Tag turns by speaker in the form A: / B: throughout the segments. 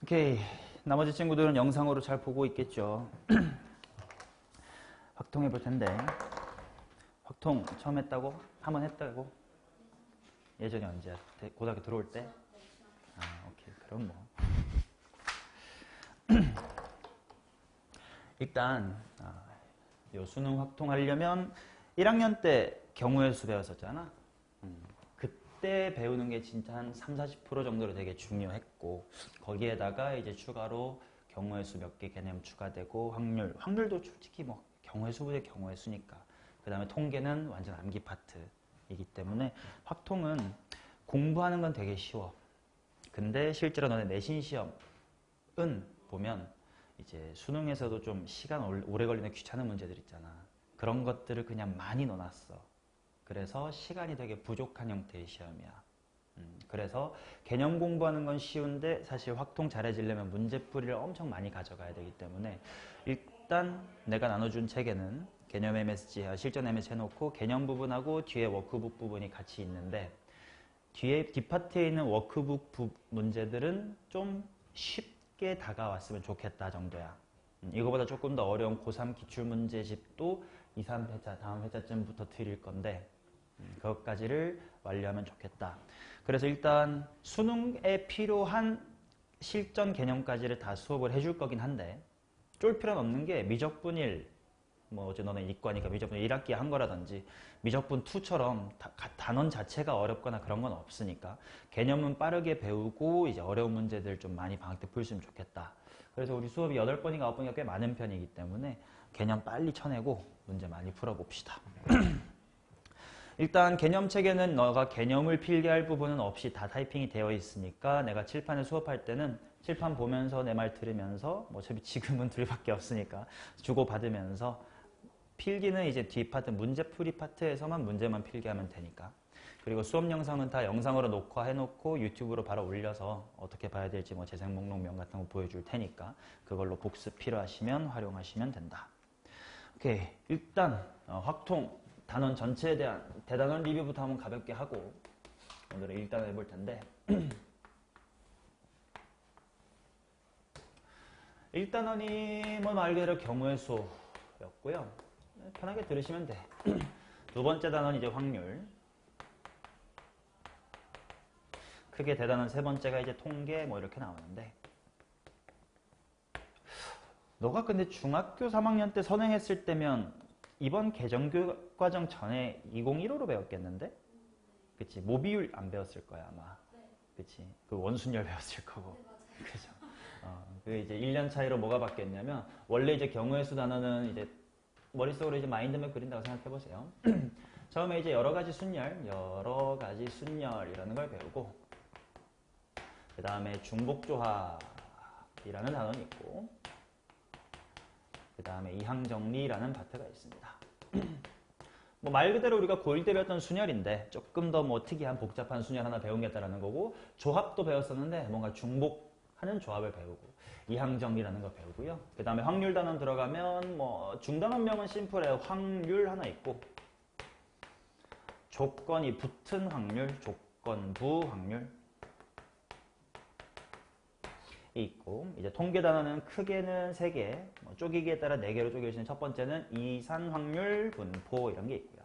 A: 오케이. 나머지 친구들은 영상으로 잘 보고 있겠죠. 확통 해볼 텐데. 확통 처음 했다고? 한 번 했다고? 예전에 언제? 고등학교 들어올 때? 아, 오케이. 그럼 뭐. 일단, 요 수능 확통하려면 1학년 때 경우의 수 배웠었잖아. 그때 배우는 게 진짜 한 30-40% 정도로 되게 중요했고, 거기에다가 이제 추가로 경우의 수 몇 개 개념 추가되고, 확률도 솔직히 뭐 경우의 수보다 경우의 수니까. 그 다음에 통계는 완전 암기 파트이기 때문에 확통은 공부하는 건 되게 쉬워. 근데 실제로 너네 내신 시험은 보면 이제 수능에서도 좀 시간 오래 걸리는 귀찮은 문제들 있잖아. 그런 것들을 그냥 많이 넣어놨어. 그래서 시간이 되게 부족한 형태의 시험이야. 그래서 개념 공부하는 건 쉬운데 사실 확통 잘해지려면 문제풀이를 엄청 많이 가져가야 되기 때문에 일단 내가 나눠준 책에는 개념 MSG, 실전 MSG 해놓고 개념 부분하고 뒤에 워크북 부분이 같이 있는데 뒤에 뒷파트에 있는 워크북 문제들은 좀 쉽게 다가왔으면 좋겠다 정도야. 이거보다 조금 더 어려운 고3 기출문제집도 2, 3회차 다음 회차쯤부터 드릴 건데 그것까지를 완료하면 좋겠다. 그래서 일단 수능에 필요한 실전 개념까지를 다 수업을 해줄 거긴 한데 쫄 필요는 없는 게 미적분 1, 뭐 어제 너네 이과니까 미적분 1학기에 한 거라든지 미적분 2처럼 단원 자체가 어렵거나 그런 건 없으니까 개념은 빠르게 배우고 이제 어려운 문제들 좀 많이 방학 때 풀 수 있으면 좋겠다. 그래서 우리 수업이 8번인가 9번인가 꽤 많은 편이기 때문에 개념 빨리 쳐내고 문제 많이 풀어봅시다. 일단 개념책에는 너가 개념을 필기할 부분은 없이 다 타이핑이 되어 있으니까 내가 칠판에 수업할 때는 칠판 보면서 내 말 들으면서 뭐 어차피 지금은 둘밖에 없으니까 주고받으면서 필기는 이제 뒤 파트 문제풀이 파트에서만 문제만 필기하면 되니까. 그리고 수업 영상은 다 영상으로 녹화해놓고 유튜브로 바로 올려서 어떻게 봐야 될지 뭐 재생 목록명 같은 거 보여줄 테니까 그걸로 복습 필요하시면 활용하시면 된다. 오케이. 일단 확통 단원 전체에 대한 대단원 리뷰부터 한번 가볍게 하고 오늘은 일단 해볼 텐데 1단원이 뭐 말 그대로 경우의 수였고요. 편하게 들으시면 돼. 두 번째 단원 이제 확률. 크게 대단원 세 번째가 이제 통계 뭐 이렇게 나오는데 너가 근데 중학교 3학년 때 선행했을 때면 이번 개정교과정 전에 2015로 배웠겠는데? 그치? 모비율 안 배웠을 거야 아마. 그치? 그 원순열 배웠을 거고. 그죠? 그 이제 1년 차이로 뭐가 바뀌었냐면 원래 이제 경우의 수 단어는 이제 머릿속으로 이제 마인드맵 그린다고 생각해 보세요. 처음에 이제 여러 가지 순열이라는 걸 배우고 그 다음에 중복조합이라는 단어는 있고 그 다음에 이항정리라는 파트가 있습니다. 뭐 말 그대로 우리가 고1 때 배웠던 순열인데 조금 더 뭐 특이한 복잡한 순열 하나 배우겠다라는 거고 조합도 배웠었는데 뭔가 중복하는 조합을 배우고 이항정리라는 거 배우고요. 그 다음에 확률 단원 들어가면 뭐 중단원명은 심플해요. 확률 하나 있고 조건이 붙은 확률, 조건부 확률 있고 이제 통계 단어는 크게는 3개, 뭐 쪼개기에 따라 4개로 쪼개질 수 있는 첫 번째는 이산 확률 분포 이런 게 있고요.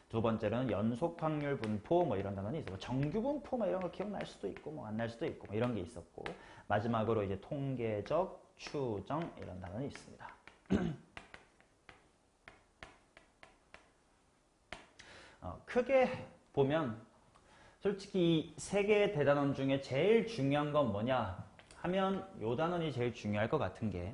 A: 두 번째는 연속 확률 분포 뭐 이런 단어는 있고 정규 분포 뭐 이런 거 기억날 수도 있고 뭐 안 날 수도 있고 뭐 이런 게 있었고 마지막으로 이제 통계적 추정 이런 단어는 있습니다. 크게 보면 솔직히 3개의 대단원 중에 제일 중요한 건 뭐냐 하면 요 단원이 제일 중요할 것 같은 게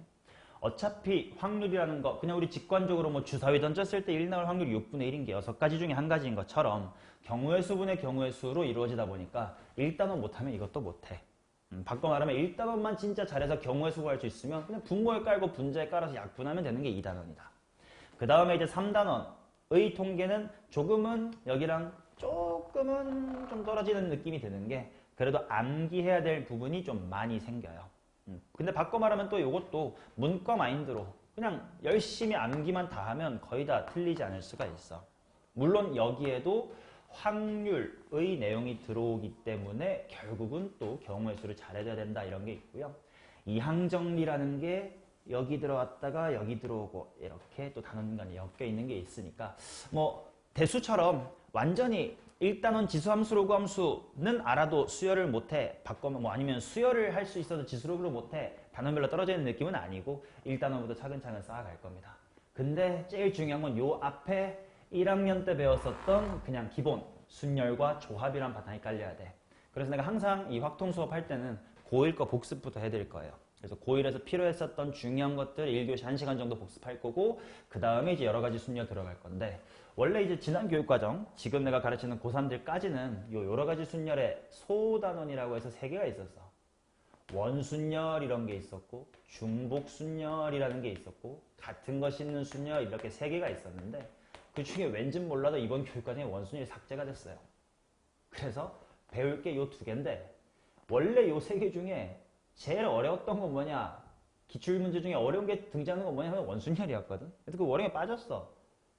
A: 어차피 확률이라는 거 그냥 우리 직관적으로 뭐 주사위 던졌을 때 1 나올 확률이 6분의 1인 게 6가지 중에 한 가지인 것처럼 경우의 수분의 경우의 수로 이루어지다 보니까 1단원 못하면 이것도 못해. 바꿔 말하면 1단원만 진짜 잘해서 경우의 수 구할 수 있으면 그냥 분모에 깔고 분자에 깔아서 약분하면 되는 게 2단원이다. 그 다음에 이제 3단원의 통계는 조금은 여기랑 조금은 좀 떨어지는 느낌이 드는 게 그래도 암기해야 될 부분이 좀 많이 생겨요. 근데 바꿔 말하면 또 이것도 문과 마인드로 그냥 열심히 암기만 다 하면 거의 다 틀리지 않을 수가 있어. 물론 여기에도 확률의 내용이 들어오기 때문에 결국은 또 경우의 수를 잘해줘야 된다 이런 게 있고요. 이항정리라는 게 여기 들어왔다가 여기 들어오고 이렇게 또 단원간에 엮여 있는 게 있으니까 뭐 대수처럼 완전히 1단원 지수함수 로그함수는 알아도 수열을 못해 바꾸면 뭐 아니면 수열을 할 수 있어도 지수로그를 못해 단원별로 떨어져 있는 느낌은 아니고 1단원부터 차근차근 쌓아갈 겁니다. 근데 제일 중요한 건 요 앞에 1학년 때 배웠었던 그냥 기본 순열과 조합이란 바탕이 깔려야 돼. 그래서 내가 항상 이 확통 수업할 때는 고1 거 복습부터 해드릴 거예요. 그래서 고1에서 필요했었던 중요한 것들 1교시 1시간 정도 복습할 거고 그 다음에 이제 여러 가지 순열 들어갈 건데 원래 이제 지난 교육과정 지금 내가 가르치는 고3들까지는 요 여러 가지 순열에 소단원이라고 해서 3개가 있었어. 원순열 이런 게 있었고 중복순열이라는 게 있었고 같은 거 씹는 순열 이렇게 3개가 있었는데 그 중에 왠진 몰라도 이번 교육과정에 원순열이 삭제가 됐어요. 그래서 배울 게 요 2개인데 원래 요 3개 중에 제일 어려웠던 건 뭐냐? 기출문제 중에 어려운 게 등장하는 건 뭐냐면 원순열이었거든. 그래서 그 원형에 빠졌어.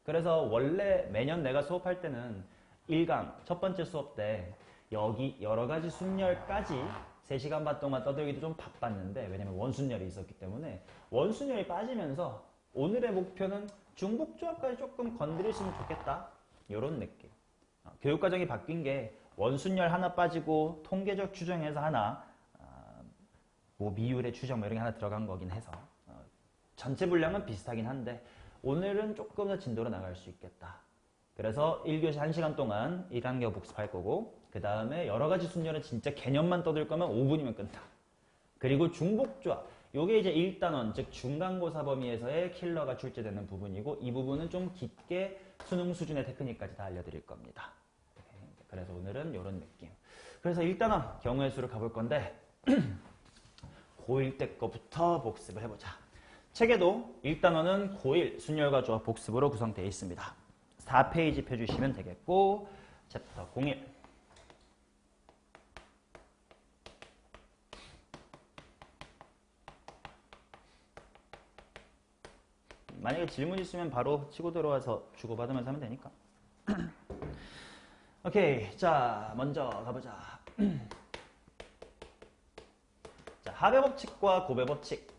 A: 그래서 원래 매년 내가 수업할 때는 1강 첫 번째 수업 때 여기 여러 가지 순열까지 3시간 반 동안 떠들기도 좀 바빴는데 왜냐면 원순열이 있었기 때문에 원순열이 빠지면서 오늘의 목표는 중복조합까지 조금 건드리시면 좋겠다. 이런 느낌. 교육과정이 바뀐 게 원순열 하나 빠지고 통계적 추정에서 하나 뭐 미율의 추정 뭐 이런 게 하나 들어간 거긴 해서 전체 분량은 비슷하긴 한데 오늘은 조금 더 진도로 나갈 수 있겠다. 그래서 1교시 1시간 동안 1학년 복습할 거고 그 다음에 여러 가지 순열은 진짜 개념만 떠들 거면 5분이면 끝나. 그리고 중복조합 요게 이제 1단원 즉 중간고사 범위에서의 킬러가 출제되는 부분이고 이 부분은 좀 깊게 수능 수준의 테크닉까지 다 알려드릴 겁니다. 그래서 오늘은 이런 느낌. 그래서 1단원 경우의 수를 가볼 건데 고1 때 거부터 복습을 해보자. 책에도 1단원은 고1 순열과 조합 복습으로 구성되어 있습니다. 4페이지 펴주시면 되겠고 챕터 01 만약에 질문 있으면 바로 치고 들어와서 주고받으면서 하면 되니까. 오케이, 자 먼저 가보자. 자, 합의 법칙과 곱의 법칙.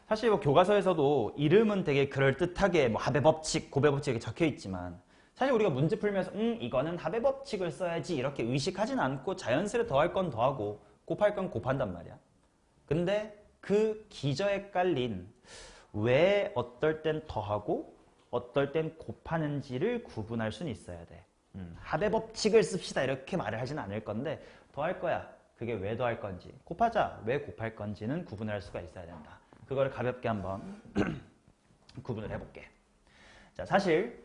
A: 사실 뭐 교과서에서도 이름은 되게 그럴듯하게 뭐 합의 법칙, 곱의 법칙 이렇게 적혀 있지만 사실 우리가 문제 풀면서 이거는 합의 법칙을 써야지 이렇게 의식하진 않고 자연스레 더할 건 더하고 곱할 건 곱한단 말이야. 근데 그 기저에 깔린 왜 어떨 땐 더하고 어떨 땐 곱하는지를 구분할 수는 있어야 돼. 합의 법칙을 씁시다 이렇게 말을 하진 않을 건데 더할 거야. 그게 왜 더할 건지 곱하자 왜 곱할 건지는 구분할 수가 있어야 된다. 그걸 가볍게 한번 구분을 해볼게. 자, 사실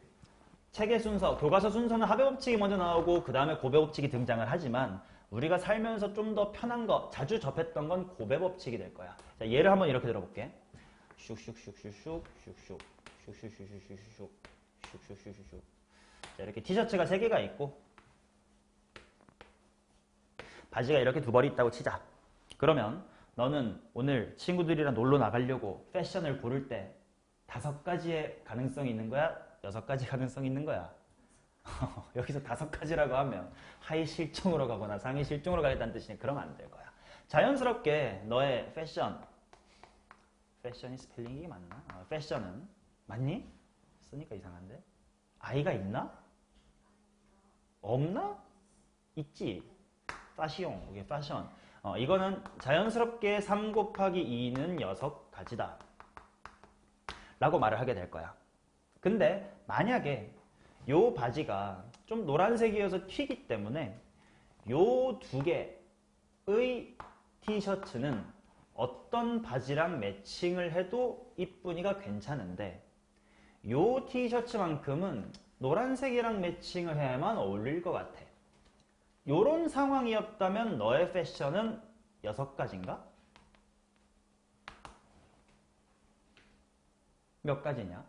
A: 책의 순서, 교과서 순서는 합의 법칙이 먼저 나오고 그 다음에 곱의 법칙이 등장을 하지만 우리가 살면서 좀 더 편한 거, 자주 접했던 건 곱의 법칙이 될 거야. 자, 예를 한번 이렇게 들어볼게. 슉슉슉슉슉 슉슉 슉슉슉슉슉 슉슉슉슉슉. 자, 이렇게 티셔츠가 3개가 있고 바지가 이렇게 2벌이 있다고 치자. 그러면 너는 오늘 친구들이랑 놀러 나가려고 패션을 고를 때 5가지의 가능성이 있는 거야? 6가지 가능성이 있는 거야? 여기서 5가지라고 하면 하위 실종으로 가거나 상위 실종으로 가겠다는 뜻이니 그러면 안 될 거야. 자연스럽게 너의 패션이 스펠링이 맞나? 패션은 맞니? 쓰니까 이상한데? 아이가 있나? 없나? 있지. 파시용, 이게 패션. 이거는 자연스럽게 3 곱하기 2는 6가지다 라고 말을 하게 될 거야. 근데 만약에 요 바지가 좀 노란색이어서 튀기 때문에 요 2개의 티셔츠는 어떤 바지랑 매칭을 해도 이쁘니가 괜찮은데 요 티셔츠만큼은 노란색이랑 매칭을 해야만 어울릴 것 같아. 요런 상황이었다면 너의 패션은 6가지인가? 몇 가지냐?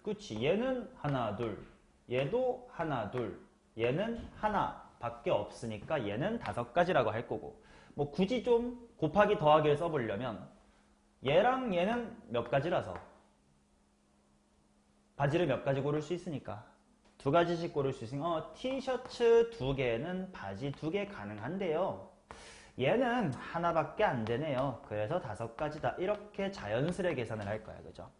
A: 그치, 얘는 하나 둘, 얘도 하나 둘, 얘는 하나 밖에 없으니까 얘는 5가지라고 할 거고 뭐 굳이 좀 곱하기 더하기를 써보려면 얘랑 얘는 몇 가지라서 바지를 몇 가지 고를 수 있으니까 두 가지씩 고를 수 있으니까 티셔츠 두 개는 바지 두 개 가능한데요. 얘는 하나밖에 안 되네요. 그래서 다섯 가지다. 이렇게 자연스레 계산을 할 거야. 그죠?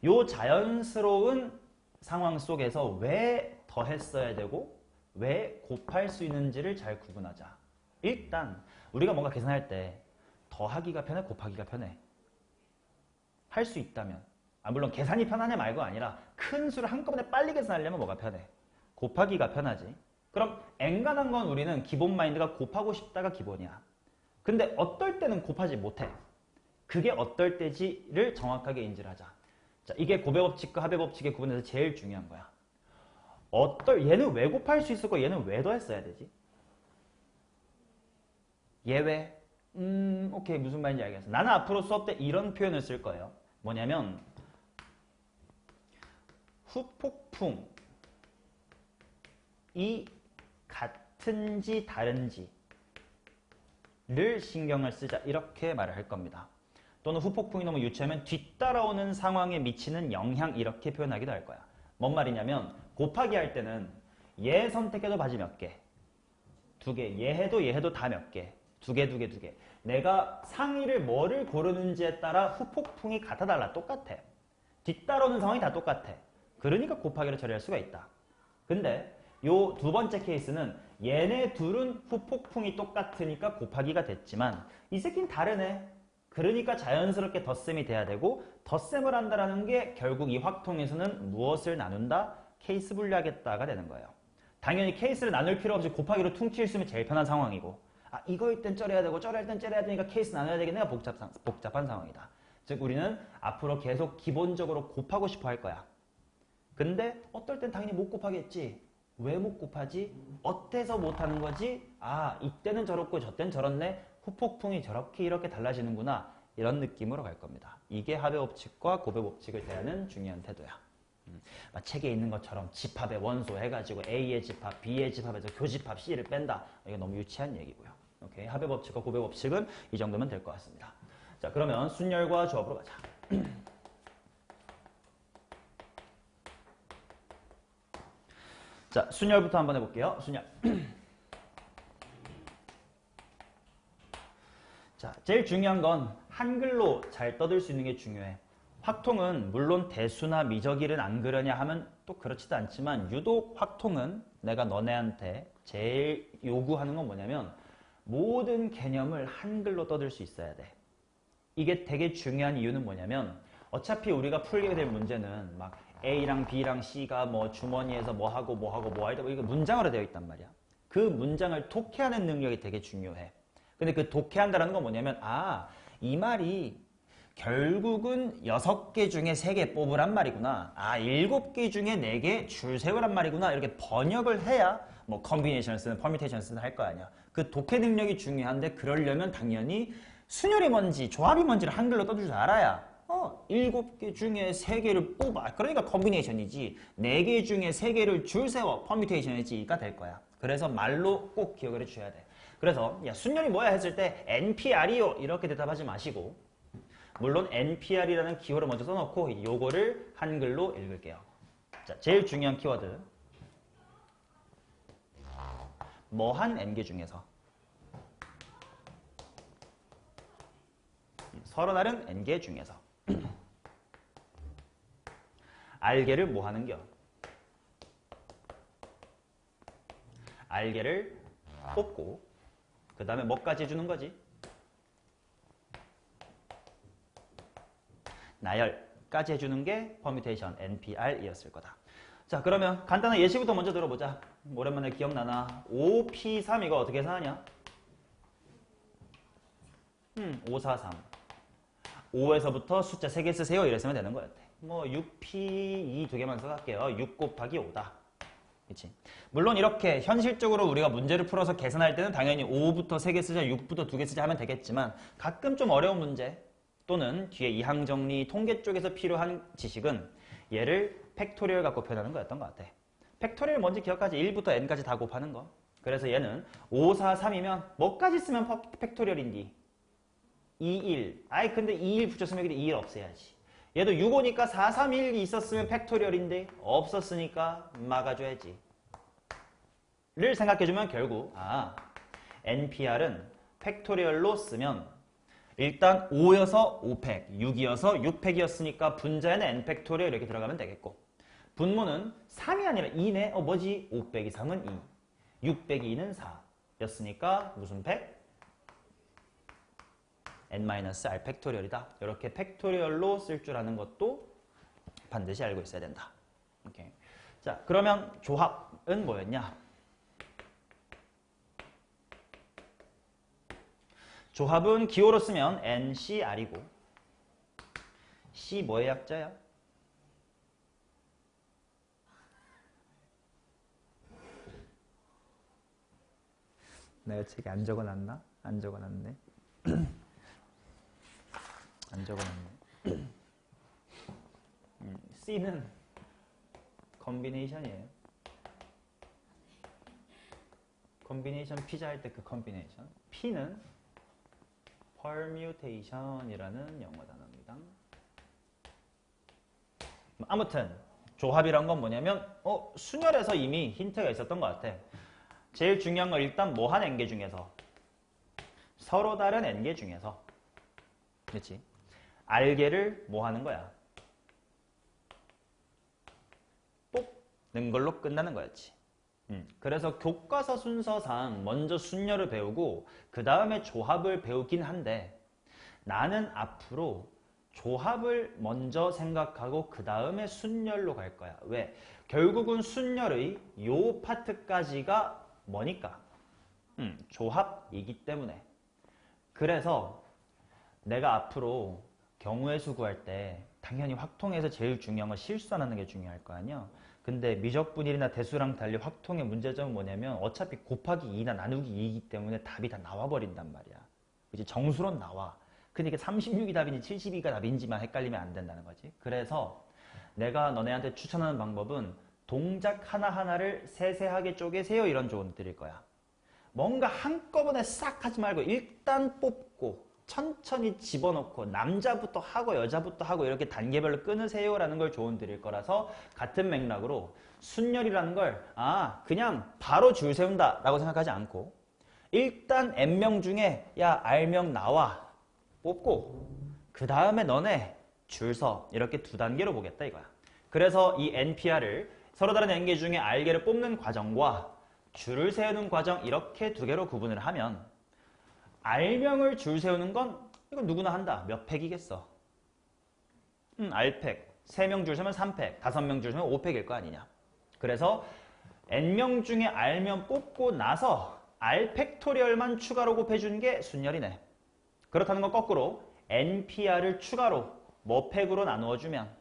A: 요 자연스러운 상황 속에서 왜 더했어야 되고 왜 곱할 수 있는지를 잘 구분하자. 일단 우리가 뭔가 계산할 때 더하기가 편해? 곱하기가 편해? 할 수 있다면 물론 계산이 편하네 말고 아니라 큰 수를 한꺼번에 빨리 계산하려면 뭐가 편해? 곱하기가 편하지. 그럼 엔간한 건 우리는 기본 마인드가 곱하고 싶다가 기본이야. 근데 어떨 때는 곱하지 못해. 그게 어떨 때지를 정확하게 인지를 하자. 자, 이게 곱의 법칙과 합의 법칙의 구분에서 제일 중요한 거야. 얘는 왜 곱할 수 있었고 얘는 왜 더했어야 되지? 얘 왜? 오케이. 무슨 말인지 알겠어. 나는 앞으로 수업 때 이런 표현을 쓸 거예요. 뭐냐면 후폭풍이 같은지 다른지를 신경을 쓰자. 이렇게 말을 할 겁니다. 또는 후폭풍이 너무 유치하면 뒤따라오는 상황에 미치는 영향 이렇게 표현하기도 할 거야. 뭔 말이냐면 곱하기 할 때는 얘 선택해도 바지 몇 개, 두 개, 얘 해도 다 몇 개, 두 개. 내가 상의를 뭐를 고르는지에 따라 후폭풍이 같아 달라. 똑같아. 뒤따라오는 상황이 다 똑같아. 그러니까 곱하기를 처리할 수가 있다. 근데 요 두 번째 케이스는 얘네 둘은 후폭풍이 똑같으니까 곱하기가 됐지만 이 새끼는 다르네. 그러니까 자연스럽게 덧셈이 돼야 되고 덧셈을 한다는 게 결국 이 확통에서는 무엇을 나눈다? 케이스 분리하겠다가 되는 거예요. 당연히 케이스를 나눌 필요 없이 곱하기로 퉁칠 수 있으면 제일 편한 상황이고 이거일 땐 쩔어야 되고 쩔어야 땐 쩔어야 되니까 케이스 나눠야 되겠네가 복잡한 상황이다. 즉 우리는 앞으로 계속 기본적으로 곱하고 싶어 할 거야. 근데 어떨 땐 당연히 못 곱하겠지. 왜 못 곱하지? 어때서 못하는 거지? 이때는 저렇고 저땐 저렇네. 후폭풍이 저렇게 이렇게 달라지는구나. 이런 느낌으로 갈 겁니다. 이게 합의 법칙과 곱의 법칙을 대하는 중요한 태도야. 책에 있는 것처럼 집합의 원소 해가지고 A의 집합, B의 집합에서 교집합 C를 뺀다. 이거 너무 유치한 얘기고요. 오케이. 합의 법칙과 곱의 법칙은 이 정도면 될 것 같습니다. 자, 그러면 순열과 조합으로 가자. 자, 순열부터 한번 해볼게요. 순열. 자, 제일 중요한 건 한글로 잘 떠들 수 있는 게 중요해. 확통은 물론 대수나 미적일은 안 그러냐 하면 또 그렇지도 않지만 유독 확통은 내가 너네한테 제일 요구하는 건 뭐냐면 모든 개념을 한글로 떠들 수 있어야 돼. 이게 되게 중요한 이유는 뭐냐면 어차피 우리가 풀게 될 문제는 막 A랑 B랑 C가 뭐 주머니에서 뭐 하고 이게 문장으로 되어 있단 말이야. 그 문장을 독해하는 능력이 되게 중요해. 근데 그 독해한다는 건 뭐냐면 이 말이 결국은 6개 중에 3개 뽑으란 말이구나. 7개 중에 4개 줄 세우란 말이구나. 이렇게 번역을 해야 뭐 컨비네이션을 쓰는 퍼뮤테이션을 쓰는 할 거 아니야. 그 독해 능력이 중요한데 그러려면 당연히 순열이 뭔지 조합이 뭔지를 한글로 떠줄 줄 알아야 7개 중에 3개를 뽑아. 그러니까 컨비네이션이지. 4개 중에 3개를 줄 세워. 퍼뮤테이션이지가 될 거야. 그래서 말로 꼭 기억을 해주셔야 돼. 그래서 순열이 뭐야 했을 때 NPR이요 이렇게 대답하지 마시고 물론 NPR이라는 키워드 먼저 써놓고 요거를 한글로 읽을게요. 자, 제일 중요한 키워드 뭐한 N개 중에서 서로 다른 N개 중에서 알개를 뭐 하는겨? 알개를 뽑고 그 다음에 뭐까지 해주는 거지? 나열까지 해주는 게 퍼뮤테이션 NPR이었을 거다. 자, 그러면 간단한 예시부터 먼저 들어보자. 오랜만에 기억나나? 5P3 이거 어떻게 계산하냐? 543 5에서부터 숫자 3개 쓰세요 이랬으면 되는 거였대. 뭐 6P2 2개만 써갈게요. 6 곱하기 5다. 그치? 물론 이렇게 현실적으로 우리가 문제를 풀어서 계산할 때는 당연히 5부터 3개 쓰자 6부터 2개 쓰자 하면 되겠지만 가끔 좀 어려운 문제 또는 뒤에 이항 정리, 통계 쪽에서 필요한 지식은 얘를 팩토리얼 갖고 표현하는 거였던 것 같아. 팩토리얼 뭔지 기억하지? 1부터 n까지 다 곱하는 거. 그래서 얘는 5, 4, 3이면 뭐까지 쓰면 팩토리얼인디? 2, 1. 아이 근데 2, 1 붙였으면 여기 2, 1 없애야지. 얘도 6, 5니까 4, 3, 1이 있었으면 팩토리얼인데 없었으니까 막아줘야지. 를 생각해주면 결국 NPR은 팩토리얼로 쓰면 일단 5여서 5팩, 6이어서 6팩이었으니까 분자에는 n팩토리얼 이렇게 들어가면 되겠고 분모는 3이 아니라 2네. 뭐지? 5 빼기 3은 2, 6 빼기 2는 4 였으니까 무슨 팩? n-r 팩토리얼이다. 이렇게 팩토리얼로 쓸 줄 아는 것도 반드시 알고 있어야 된다. 오케이. 자, 그러면 조합은 뭐였냐? 조합은 기호로 쓰면 NCR이고 C 뭐의 약자야? 내가 책에 안 적어놨나? 안 적어놨네. 안 적어놨네. C는 컨비네이션이에요. 컨비네이션 피자 할 때 그 컨비네이션. P는 permutation이라는 영어 단어입니다. 아무튼 조합이란 건 뭐냐면 순열에서 이미 힌트가 있었던 것 같아. 제일 중요한 건 일단 뭐한 n개 중에서 서로 다른 n개 중에서 그렇지? 알개를 뭐 하는 거야? 뽑는 걸로 끝나는 거였지. 그래서 교과서 순서상 먼저 순열을 배우고 그 다음에 조합을 배우긴 한데 나는 앞으로 조합을 먼저 생각하고 그 다음에 순열로 갈 거야. 왜? 결국은 순열의 요 파트까지가 뭐니까? 조합이기 때문에. 그래서 내가 앞으로 경우의 수 구할 때 당연히 확통에서 제일 중요한 건 실수 안 하는 게 중요할 거 아니야. 근데 미적분일이나 대수랑 달리 확통의 문제점은 뭐냐면 어차피 곱하기 2나 나누기 2이기 때문에 답이 다 나와버린단 말이야. 그치? 정수론 나와. 근데 이게 36이 답인지 72가 답인지만 헷갈리면 안 된다는 거지. 그래서 내가 너네한테 추천하는 방법은 동작 하나하나를 세세하게 쪼개세요 이런 조언 드릴 거야. 뭔가 한꺼번에 싹 하지 말고 일단 뽑고 천천히 집어넣고 남자부터 하고 여자부터 하고 이렇게 단계별로 끊으세요라는 걸 조언 드릴 거라서 같은 맥락으로 순열이라는 걸 그냥 바로 줄 세운다 라고 생각하지 않고 일단 n명 중에 야 r명 나와 뽑고 그 다음에 너네 줄 서 이렇게 두 단계로 보겠다 이거야. 그래서 이 NPR을 서로 다른 n개 중에 r개를 뽑는 과정과 줄을 세우는 과정 이렇게 두 개로 구분을 하면 R명을 줄 세우는 건 이건 누구나 한다. 몇 팩이겠어? R팩. 3명 줄 세면 3팩, 5명 줄 세면 5팩일 거 아니냐. 그래서 N명 중에 R명 뽑고 나서 R팩토리얼만 추가로 곱해주는 게 순열이네. 그렇다는 건 거꾸로 NPR을 추가로 뭐 팩으로 나누어주면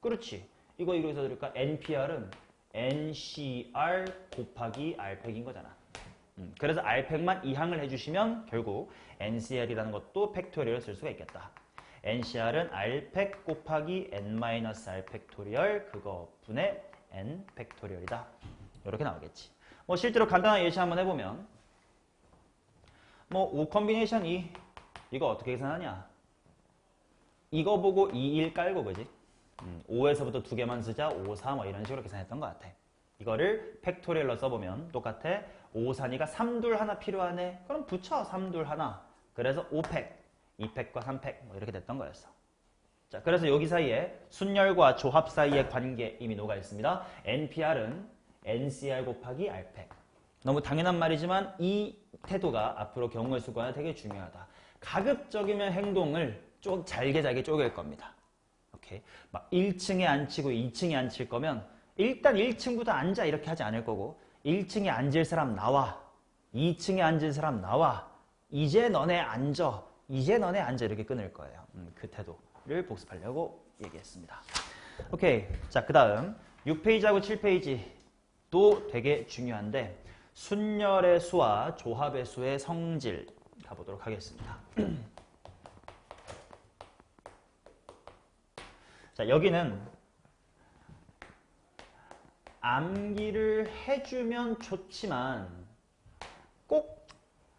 A: 그렇지. 이거 여기서 들을까? NPR은 NCR 곱하기 R팩인 거잖아. 그래서 R팩만 이항을 해주시면 결국 NCR이라는 것도 팩토리얼을 쓸 수가 있겠다. NCR은 R팩 곱하기 N-R 팩토리얼 그거 분의 N 팩토리얼이다. 이렇게 나오겠지. 뭐 실제로 간단한 예시 한번 해보면 5 컨비네이션 2 이거 어떻게 계산하냐? 이거 보고 2, 1 깔고 그지? 5에서부터 두 개만 쓰자 5, 4 뭐 이런 식으로 계산했던 것 같아. 이거를 팩토리얼로 써보면 똑같아. 5, 4니까 3, 2, 하나 필요하네. 그럼 붙여 3, 2, 하나. 그래서 5팩, 2팩과 3팩 뭐 이렇게 됐던 거였어. 자, 그래서 여기 사이에 순열과 조합 사이의 관계 이미 녹아 있습니다. NPR은 NCR 곱하기 R팩. 너무 당연한 말이지만 이 태도가 앞으로 경우의 수 구하는 되게 중요하다. 가급적이면 행동을 잘게 쪼갤 겁니다. 오케이. 막 1층에 앉히고 2층에 앉힐 거면 일단 1층부터 앉아 이렇게 하지 않을 거고 1층에 앉을 사람 나와. 2층에 앉을 사람 나와. 이제 너네 앉아. 이제 너네 앉아 이렇게 끊을 거예요. 그 태도를 복습하려고 얘기했습니다. 오케이. 자, 그 다음 6페이지하고 7페이지도 되게 중요한데 순열의 수와 조합의 수의 성질 가보도록 하겠습니다. 자, 여기는 암기를 해주면 좋지만 꼭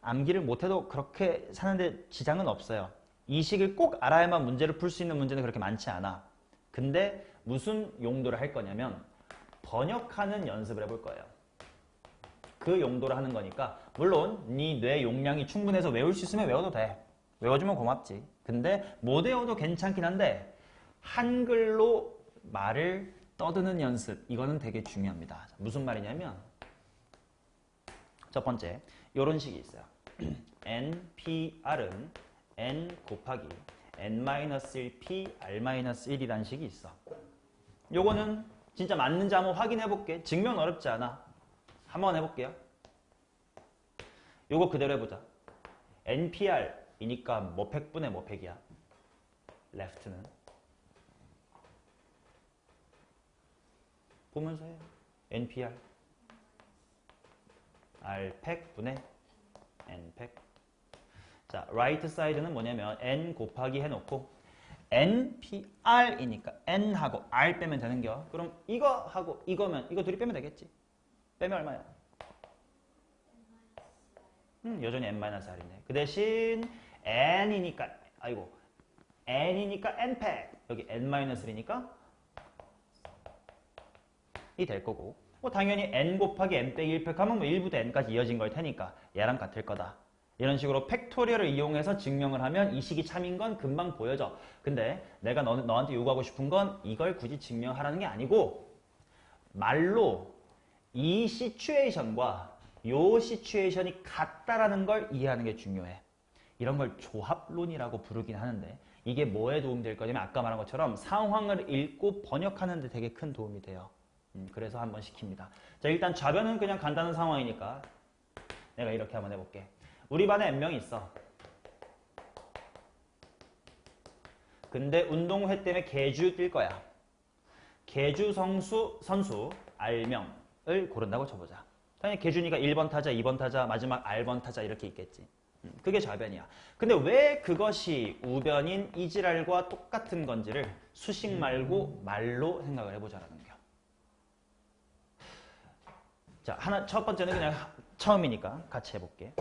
A: 암기를 못해도 그렇게 사는데 지장은 없어요. 이 식을 꼭 알아야만 문제를 풀 수 있는 문제는 그렇게 많지 않아. 근데 무슨 용도를 할 거냐면 번역하는 연습을 해볼 거예요. 그 용도로 하는 거니까 물론 네 뇌 용량이 충분해서 외울 수 있으면 외워도 돼. 외워주면 고맙지. 근데 못 외워도 괜찮긴 한데 한글로 말을 떠드는 연습 이거는 되게 중요합니다. 무슨 말이냐면 첫 번째 이런 식이 있어요. NPR은 N 곱하기 N-1P R-1이라는 식이 있어. 요거는 진짜 맞는지 한번 확인해 볼게. 증명 어렵지 않아. 한번 해볼게요. 요거 그대로 해보자. NPR이니까 뭐 100분의 뭐 100이야. left는. 보면서 해요. NPR. R 100분의 N 100. 자, right side는 뭐냐면 N 곱하기 해놓고 NPR이니까 N하고 R 빼면 되는겨. 그럼 이거하고 이거면 이거 둘이 빼면 되겠지. 빼면 얼마야? 여전히 N-R이네. 그 대신 N이니까 N이니까 N100 여기 N-1이니까 이 될 거고 뭐 당연히 N 곱하기 N 빼기 1팩 하면 뭐 1부터 N까지 이어진 걸 테니까 얘랑 같을 거다. 이런 식으로 팩토리얼을 이용해서 증명을 하면 이 식이 참인 건 금방 보여져. 근데 내가 너한테 요구하고 싶은 건 이걸 굳이 증명하라는 게 아니고 말로 이 시츄에이션과 요 시츄에이션이 같다라는 걸 이해하는 게 중요해. 이런 걸 조합론이라고 부르긴 하는데 이게 뭐에 도움이 될 거냐면 아까 말한 것처럼 상황을 읽고 번역하는 데 되게 큰 도움이 돼요. 그래서 한번 시킵니다. 자, 일단 좌변은 그냥 간단한 상황이니까 내가 이렇게 한번 해볼게. 우리 반에 N명이 있어. 근데 운동회 때문에 계주 뛸 거야. 계주 선수 R명을 고른다고 쳐보자. 당연히 계준이가 1번 타자, 2번 타자, 마지막 R번 타자 이렇게 있겠지. 그게 좌변이야. 근데 왜 그것이 우변인 이지랄과 똑같은 건지를 수식 말고 말로 생각을 해보자라는 거야. 자, 첫 번째는 그냥 처음이니까 같이 해볼게.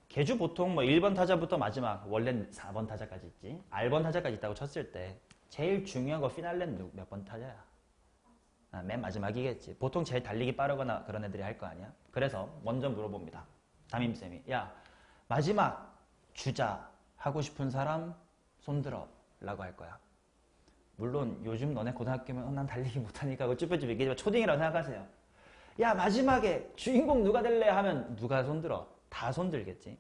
A: 계주 보통 뭐 1번 타자부터 마지막 원래는 4번 타자까지 있지. R번 타자까지 있다고 쳤을 때 제일 중요한 거 피날레는 몇 번 타자야? 맨 마지막이겠지. 보통 제일 달리기 빠르거나 그런 애들이 할 거 아니야. 그래서 먼저 물어봅니다. 담임쌤이 야 마지막 주자 하고 싶은 사람 손들어 라고 할 거야. 물론 요즘 너네 고등학교면 난 달리기 못하니까 그거 쭈뼛쭈뼛 얘기하지만 초딩이라고 생각하세요. 야 마지막에 주인공 누가 될래 하면 누가 손들어? 다 손들겠지.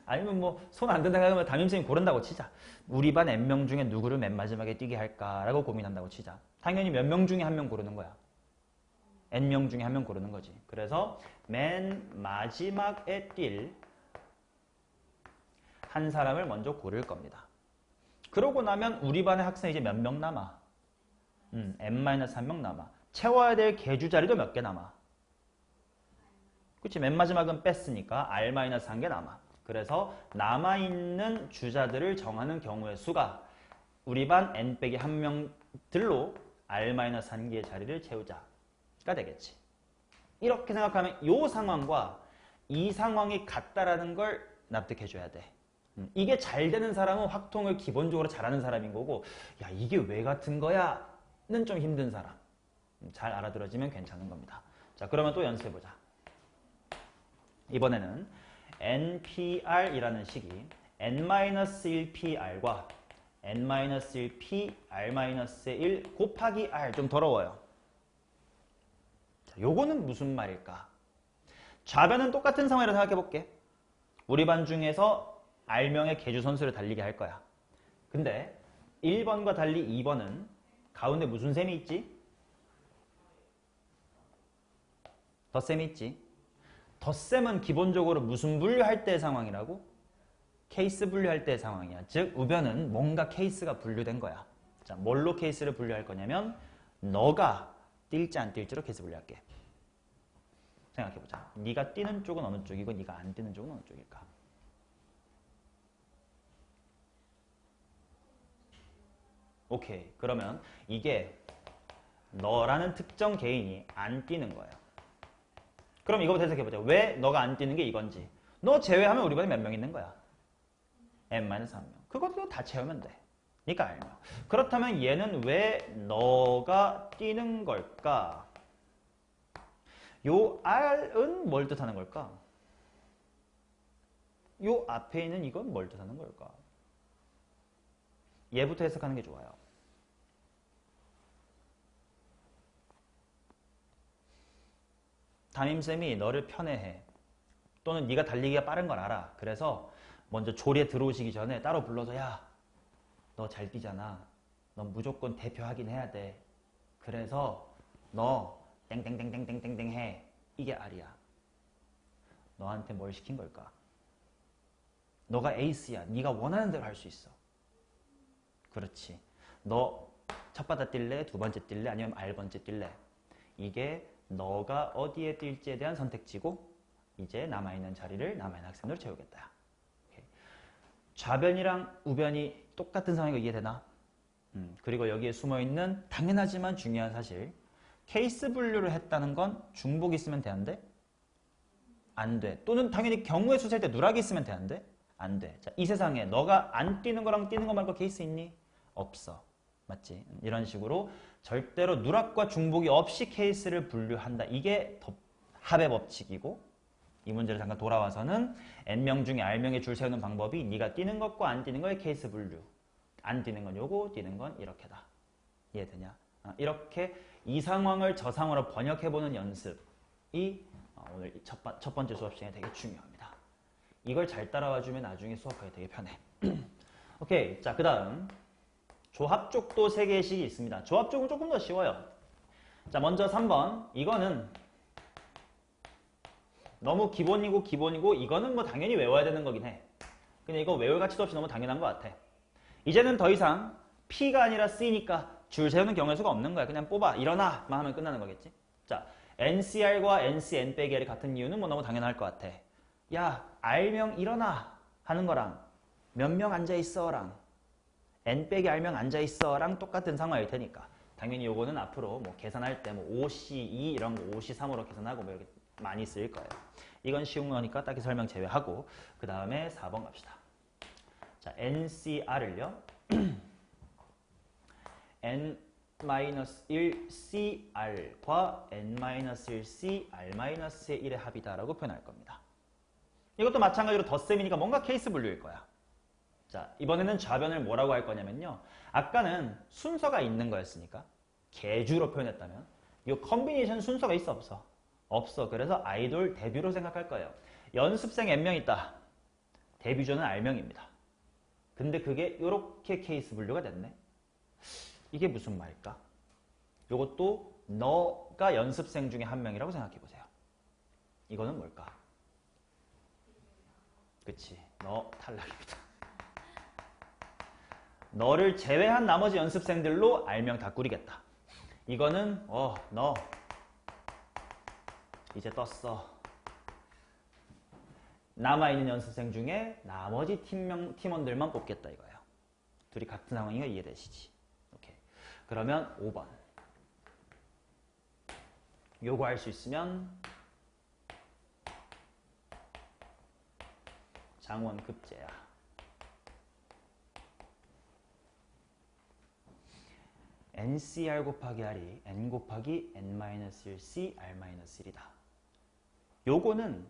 A: 아니면 뭐 손 안 든다 하면 담임선생님 고른다고 치자. 우리 반 N명 중에 누구를 맨 마지막에 뛰게 할까라고 고민한다고 치자. 당연히 몇 명 중에 한 명 고르는 거야. N명 중에 한 명 고르는 거지. 그래서 맨 마지막에 뛸 한 사람을 먼저 고를 겁니다. 그러고 나면 우리 반의 학생이 이제 몇 명 남아? N-1명 남아. 채워야 될 계주 자리도 몇 개 남아. 그치? 맨 마지막은 뺐으니까 R-1개 남아. 그래서 남아있는 주자들을 정하는 경우의 수가 우리 반 N-1명들로 R-1개의 자리를 채우자가 되겠지. 이렇게 생각하면 이 상황과 이 상황이 같다라는 걸 납득해줘야 돼. 이게 잘 되는 사람은 확통을 기본적으로 잘하는 사람인 거고 야 이게 왜 같은 거야? 는 좀 힘든 사람. 잘 알아들어지면 괜찮은 겁니다. 자 그러면 또 연습해보자. 이번에는 NPR이라는 식이 N-1PR과 N-1P R-1 곱하기 R 좀 더러워요. 자, 요거는 무슨 말일까? 좌변은 똑같은 상황이라고 생각해볼게. 우리 반 중에서 R명의 계주 선수를 달리게 할 거야. 근데 1번과 달리 2번은 가운데 무슨 셈이 있지? 덧셈이 있지. 덧셈은 기본적으로 무슨 분류할 때의 상황이라고? 케이스 분류할 때의 상황이야. 즉 우변은 뭔가 케이스가 분류된 거야. 자, 뭘로 케이스를 분류할 거냐면 너가 뛸지 안 뛸지로 케이스 분류할게. 생각해보자. 네가 뛰는 쪽은 어느 쪽이고 네가 안 뛰는 쪽은 어느 쪽일까? 오케이. 그러면 이게 너라는 특정 개인이 안 뛰는 거예요. 그럼 이거부터 해석해보자. 왜 너가 안 뛰는 게 이건지. 너 제외하면 우리 반에 몇 명 있는 거야? n-1명. 그것도 다 채우면 돼. 그러니까 알명. 그렇다면 얘는 왜 너가 뛰는 걸까? 요 R은 뭘 뜻하는 걸까? 요 앞에 있는 이건 뭘 뜻하는 걸까? 얘부터 해석하는 게 좋아요. 담임쌤이 너를 편애해. 또는 네가 달리기가 빠른 걸 알아. 그래서 먼저 조리에 들어오시기 전에 따로 불러서 야, 너 잘 뛰잖아. 넌 무조건 대표하긴 해야 돼. 그래서 너 땡땡땡땡땡땡땡 해. 이게 R이야. 너한테 뭘 시킨 걸까? 너가 에이스야. 네가 원하는 대로 할 수 있어. 그렇지. 너 첫 바다 뛸래? 두 번째 뛸래? 아니면 R번째 뛸래? 이게 너가 어디에 뛸지에 대한 선택지고 이제 남아있는 자리를 남아있는 학생으로 채우겠다. 오케이. 좌변이랑 우변이 똑같은 상황인 거 이해되나? 그리고 여기에 숨어있는 당연하지만 중요한 사실 케이스 분류를 했다는 건 중복이 있으면 되는데 안 돼. 또는 당연히 경우의 수일 때 누락이 있으면 되는데 안 돼. 자, 이 세상에 너가 안 뛰는 거랑 뛰는 거 말고 케이스 있니? 없어. 맞지? 이런 식으로 절대로 누락과 중복이 없이 케이스를 분류한다. 이게 합의 법칙이고 이 문제를 잠깐 돌아와서는 n명 중에 r명의 줄 세우는 방법이 네가 뛰는 것과 안 뛰는 거의 케이스 분류. 안 뛰는 건 요거, 뛰는 건 이렇게다. 이해되냐? 이렇게 이 상황을 저 상황으로 번역해보는 연습이 오늘 첫 번째 수업 시간에 되게 중요합니다. 이걸 잘 따라와주면 나중에 수업하기 되게 편해. 오케이. 자, 그 다음. 조합 쪽도 3개씩이 있습니다. 조합 쪽은 조금 더 쉬워요. 자, 먼저 3번. 이거는 너무 기본이고 이거는 뭐 당연히 외워야 되는 거긴 해. 근데 이거 외울 가치도 없이 너무 당연한 것 같아. 이제는 더 이상 P가 아니라 C니까 줄 세우는 경우의 수가 없는 거야. 그냥 뽑아, 일어나! 만 하면 끝나는 거겠지. 자, NCR과 NCN 빼기 R이 같은 이유는 뭐 너무 당연할 것 같아. 야, R명 일어나! 하는 거랑 몇 명 앉아있어랑 N 빼기 R명 앉아있어랑 똑같은 상황일 테니까 당연히 요거는 앞으로 뭐 계산할 때 뭐 5C2 이런 거 5C3으로 계산하고 뭐 이렇게 많이 쓰일 거예요. 이건 쉬운 거니까 딱히 설명 제외하고 그 다음에 4번 갑시다. 자, NCR을요. N-1CR과 N-1C R-의 1의 합이다라고 표현할 겁니다. 이것도 마찬가지로 덧셈이니까 뭔가 케이스 분류일 거야. 자, 이번에는 좌변을 뭐라고 할 거냐면요. 아까는 순서가 있는 거였으니까 계주로 표현했다면 이 컨비네이션 순서가 있어 없어? 없어. 그래서 아이돌 데뷔로 생각할 거예요. 연습생 N명 있다. 데뷔조는 R명입니다. 근데 그게 이렇게 케이스 분류가 됐네. 이게 무슨 말일까? 이것도 너가 연습생 중에 한 명이라고 생각해 보세요. 이거는 뭘까? 그치, 너 탈락입니다. 너를 제외한 나머지 연습생들로 R명 다 꾸리겠다. 이거는 너 이제 떴어. 남아있는 연습생 중에 나머지 팀원들만 뽑겠다 이거예요. 둘이 같은 상황인 거 이해되시지? 오케이. 그러면 5번. 요거 할 수 있으면 장원급제야. NCR 곱하기 R이 N 곱하기 N-1C R-1이다. 요거는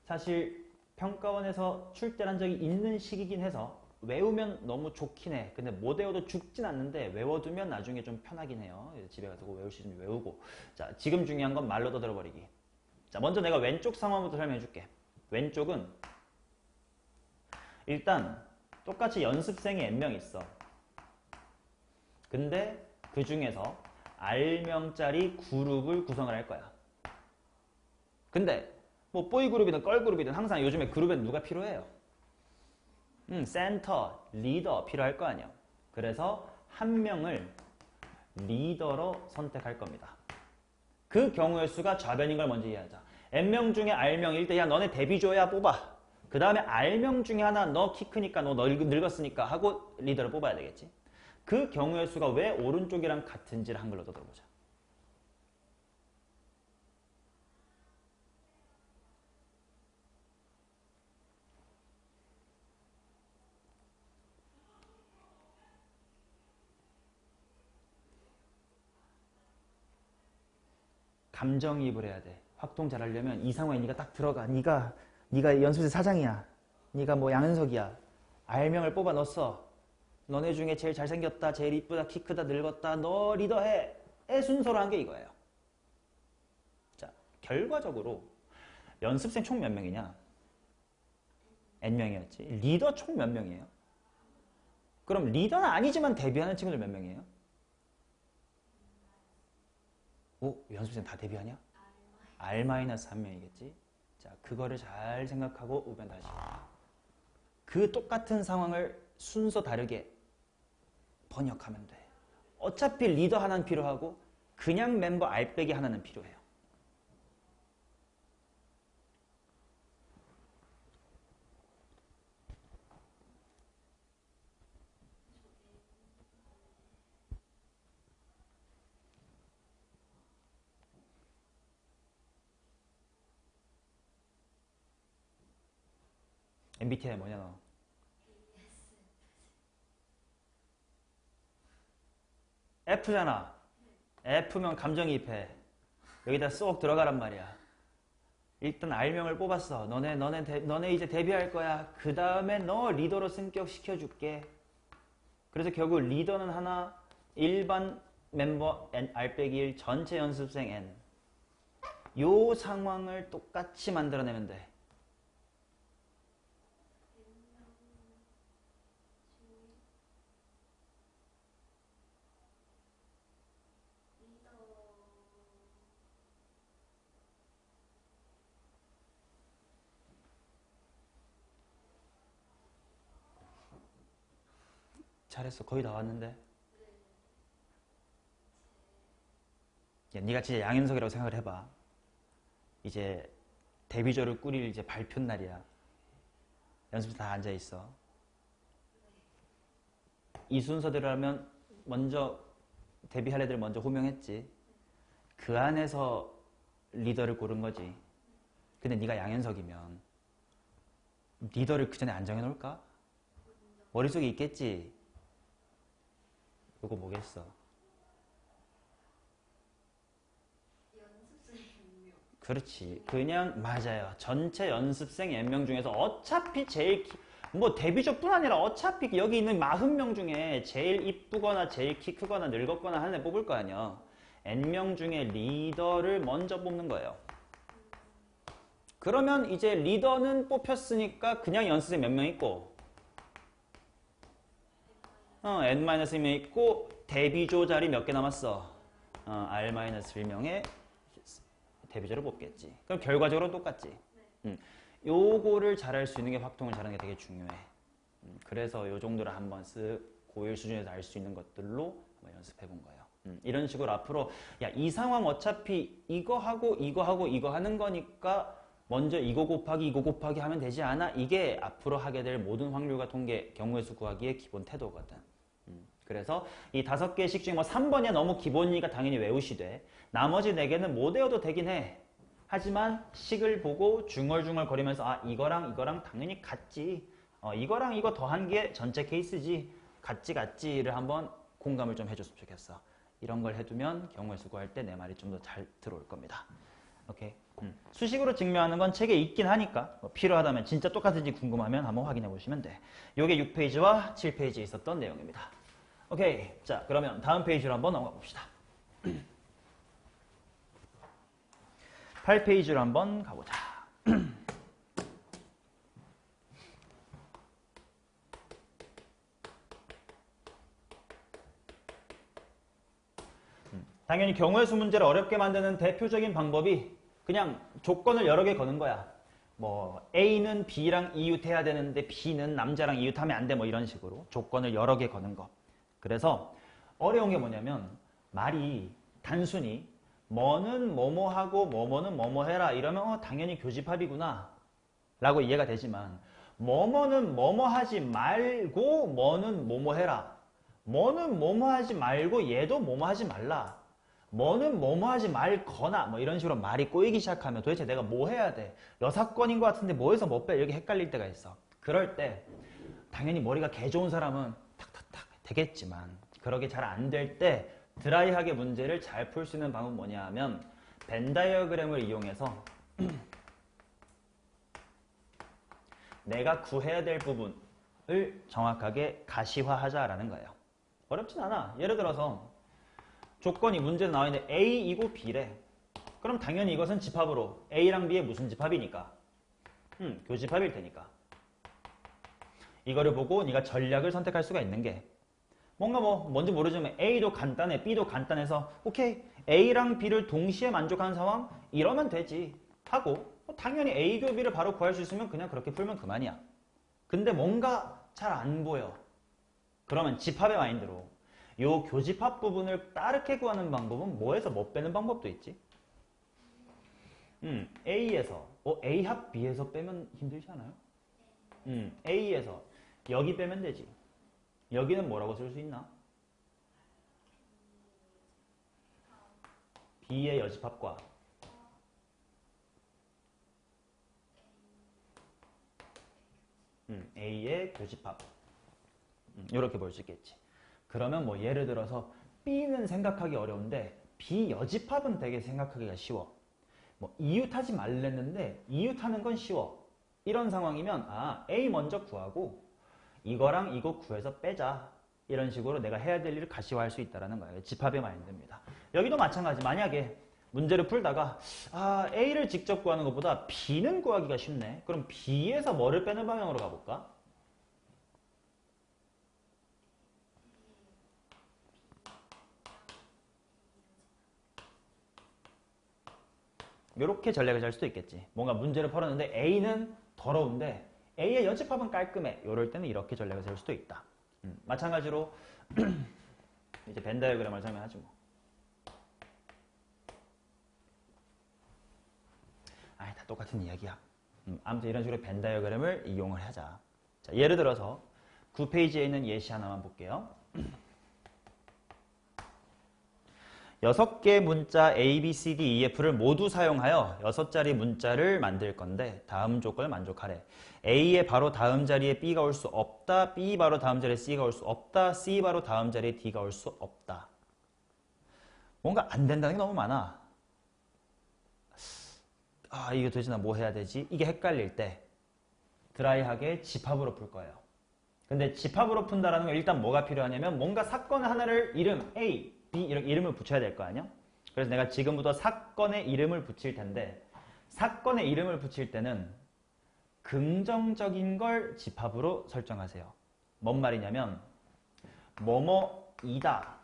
A: 사실 평가원에서 출제한 적이 있는 식이긴 해서 외우면 너무 좋긴 해. 근데 못 외워도 죽진 않는데 외워두면 나중에 좀 편하긴 해요. 집에 가서 외울 수 있으면 외우고. 자, 지금 중요한 건 말로 떠들어버리기. 자, 먼저 내가 왼쪽 상황부터 설명해 줄게. 왼쪽은 일단 똑같이 연습생이 N명 있어. 근데 그 중에서 R명짜리 그룹을 구성을 할 거야. 근데 뭐 보이 그룹이든 걸 그룹이든 항상 요즘에 그룹엔 누가 필요해요? 센터, 리더 필요할 거 아니야. 그래서 한 명을 리더로 선택할 겁니다. 그 경우의 수가 좌변인 걸 먼저 이해하자. N명 중에 R명일 때 야 너네 데뷔조야 뽑아. 그 다음에 R명 중에 하나 너 키 크니까 너 늙었으니까 하고 리더를 뽑아야 되겠지. 그 경우의 수가 왜 오른쪽이랑 같은지를 한글로 떠들어보자. 감정이입을 해야 돼. 확동 잘하려면 이 상황에 네가 딱 들어가. 네가 연습생 사장이야. 네가 뭐 양은석이야. 알명을 뽑아 넣었어. 너네 중에 제일 잘생겼다, 제일 이쁘다, 키 크다, 늙었다, 너 리더해. 의 순서로 한 게 이거예요. 자, 결과적으로 연습생 총 몇 명이냐? N명이었지. 리더 총 몇 명이에요? 그럼 리더는 아니지만 데뷔하는 친구들 몇 명이에요? 오, 연습생 다 데뷔하냐? R-1명이겠지? 자, 그거를 잘 생각하고 우변 다시. 그 똑같은 상황을 순서 다르게 번역하면 돼. 어차피 리더 하나는 필요하고 그냥 멤버 알빼기 하나는 필요해요. MBTI 뭐냐 너? F잖아. F면 감정이입해. 여기다 쏙 들어가란 말이야. 일단 R명을 뽑았어. 너네 이제 데뷔할 거야. 그 다음에 너 리더로 승격 시켜줄게. 그래서 결국 리더는 하나, 일반 멤버 N, R-1 전체 연습생 N. 요 상황을 똑같이 만들어내면 돼. 잘했어. 거의 다 왔는데. 야, 네가 진짜 양현석이라고 생각을 해봐. 이제 데뷔조를 꾸릴 이제 발표 날이야. 연습생 다 앉아있어. 이 순서대로라면 먼저 데뷔할 애들 먼저 호명했지. 그 안에서 리더를 고른 거지. 근데 네가 양현석이면 리더를 그 전에 안 정해놓을까? 머릿속에 있겠지. 요거 뭐겠어? 그렇지. 그냥 맞아요. 전체 연습생 N명 중에서 어차피 제일 뭐 데뷔조뿐 아니라 어차피 여기 있는 40명 중에 제일 이쁘거나 제일 키 크거나 늙었거나 하는 애 뽑을 거 아니야. N명 중에 리더를 먼저 뽑는 거예요. 그러면 이제 리더는 뽑혔으니까 그냥 연습생 몇 명 있고 N-1명 있고 데뷔조 자리 몇 개 남았어? R-1명의 데뷔조를 뽑겠지. 그럼 결과적으로 똑같지. 요거를 잘할 수 있는 게 확통을 잘하는 게 되게 중요해. 그래서 요 정도를 한번 쓱 고1 수준에서 알 수 있는 것들로 한번 연습해 본 거예요. 이런 식으로 앞으로 야, 이 상황 어차피 이거 하고 이거 하고 이거 하는 거니까 먼저 이거 곱하기 하면 되지 않아? 이게 앞으로 하게 될 모든 확률과 통계 경우의 수 구하기의 기본 태도거든. 그래서 이 5개의 식 중에 뭐 3번이야 너무 기본이니까 당연히 외우시되 나머지 4개는 못 외워도 되긴 해. 하지만 식을 보고 중얼중얼 거리면서 아 이거랑 당연히 같지. 이거랑 이거 더한 게 전체 케이스지. 같지를 한번 공감을 좀 해줬으면 좋겠어. 이런 걸 해두면 경우의 수 구할 때 내 말이 좀 더 잘 들어올 겁니다. 오케이. 수식으로 증명하는 건 책에 있긴 하니까 뭐 필요하다면 진짜 똑같은지 궁금하면 한번 확인해 보시면 돼. 요게 6페이지와 7페이지에 있었던 내용입니다. 오케이. 자, 그러면 다음 페이지로 한번 넘어가 봅시다. 8페이지로 한번 가보자. 당연히 경우의 수 문제를 어렵게 만드는 대표적인 방법이 그냥 조건을 여러 개 거는 거야. 뭐 A는 B랑 이웃해야 되는데 B는 남자랑 이웃하면 안 돼. 뭐 이런 식으로 조건을 여러 개 거는 거. 그래서 어려운 게 뭐냐면 말이 단순히 뭐는 뭐뭐하고 뭐뭐는 뭐뭐해라 이러면 당연히 교집합이구나 라고 이해가 되지만 뭐뭐는 뭐뭐하지 말고 뭐는 뭐뭐해라 뭐는 뭐뭐 하지 말고 얘도 뭐뭐 하지 말라. 뭐는 뭐뭐 하지 말거나 뭐 이런 식으로 말이 꼬이기 시작하면 도대체 내가 뭐 해야 돼? 여사건인 것 같은데 뭐해서 뭐 빼? 이렇게 헷갈릴 때가 있어. 그럴 때 당연히 머리가 개 좋은 사람은 탁탁탁 되겠지만 그러게 잘 안 될 때 드라이하게 문제를 잘 풀 수 있는 방법은 뭐냐 하면 벤 다이어그램을 이용해서 내가 구해야 될 부분을 정확하게 가시화하자라는 거예요. 어렵진 않아. 예를 들어서 조건이 문제에 나와 있는데 A이고 B래. 그럼 당연히 이것은 집합으로 A랑 B의 무슨 집합이니까? 교집합일 테니까. 이거를 보고 네가 전략을 선택할 수가 있는 게 뭔가 뭐 뭔지 모르지만 A도 간단해, B도 간단해서 오케이 A랑 B를 동시에 만족하는 상황 이러면 되지 하고 당연히 A교 B를 바로 구할 수 있으면 그냥 그렇게 풀면 그만이야. 근데 뭔가 잘 안 보여. 그러면 집합의 마인드로 요 교집합 부분을 따르게 구하는 방법은 뭐에서 뭐 빼는 방법도 있지. A에서 A 합 B에서 빼면 힘들지 않아요? A에서 여기 빼면 되지. 여기는 뭐라고 쓸 수 있나? B의 여집합과 A의 교집합 이렇게 볼 수 있겠지. 그러면 뭐 예를 들어서 B는 생각하기 어려운데 B 여집합은 되게 생각하기가 쉬워. 뭐 이웃하지 말랬는데 이웃하는 건 쉬워. 이런 상황이면 아 A 먼저 구하고 이거랑 이거 구해서 빼자. 이런 식으로 내가 해야 될 일을 가시화할 수 있다는 거예요. 집합의 마인드입니다. 여기도 마찬가지. 만약에 문제를 풀다가 아 A를 직접 구하는 것보다 B는 구하기가 쉽네. 그럼 B에서 뭐를 빼는 방향으로 가볼까? 이렇게 전략을 짤 수도 있겠지. 뭔가 문제를 풀었는데 A는 더러운데 A의 여집합은 깔끔해. 이럴 때는 이렇게 전략을 짤 수도 있다. 마찬가지로 이제 벤 다이어그램을 설명하지 뭐. 다 똑같은 이야기야. 아무튼 이런 식으로 벤 다이어그램을 이용을 하자. 자, 예를 들어서 9페이지에 있는 예시 하나만 볼게요. 6개의 문자 A, B, C, D, E, F를 모두 사용하여 6자리 문자를 만들 건데 다음 조건을 만족하래. A의 바로 다음 자리에 B가 올 수 없다. B 바로 다음 자리에 C가 올 수 없다. C 바로 다음 자리에 D가 올 수 없다. 뭔가 안 된다는 게 너무 많아. 아 이거 도대체 나 뭐 해야 되지? 이게 헷갈릴 때 드라이하게 집합으로 풀 거예요. 근데 집합으로 푼다라는 건 일단 뭐가 필요하냐면 뭔가 사건 하나를 이름 A, B 이렇게 이름을 붙여야 될 거 아니야? 그래서 내가 지금부터 사건의 이름을 붙일 텐데 사건의 이름을 붙일 때는 긍정적인 걸 집합으로 설정하세요. 뭔 말이냐면 뭐뭐이다,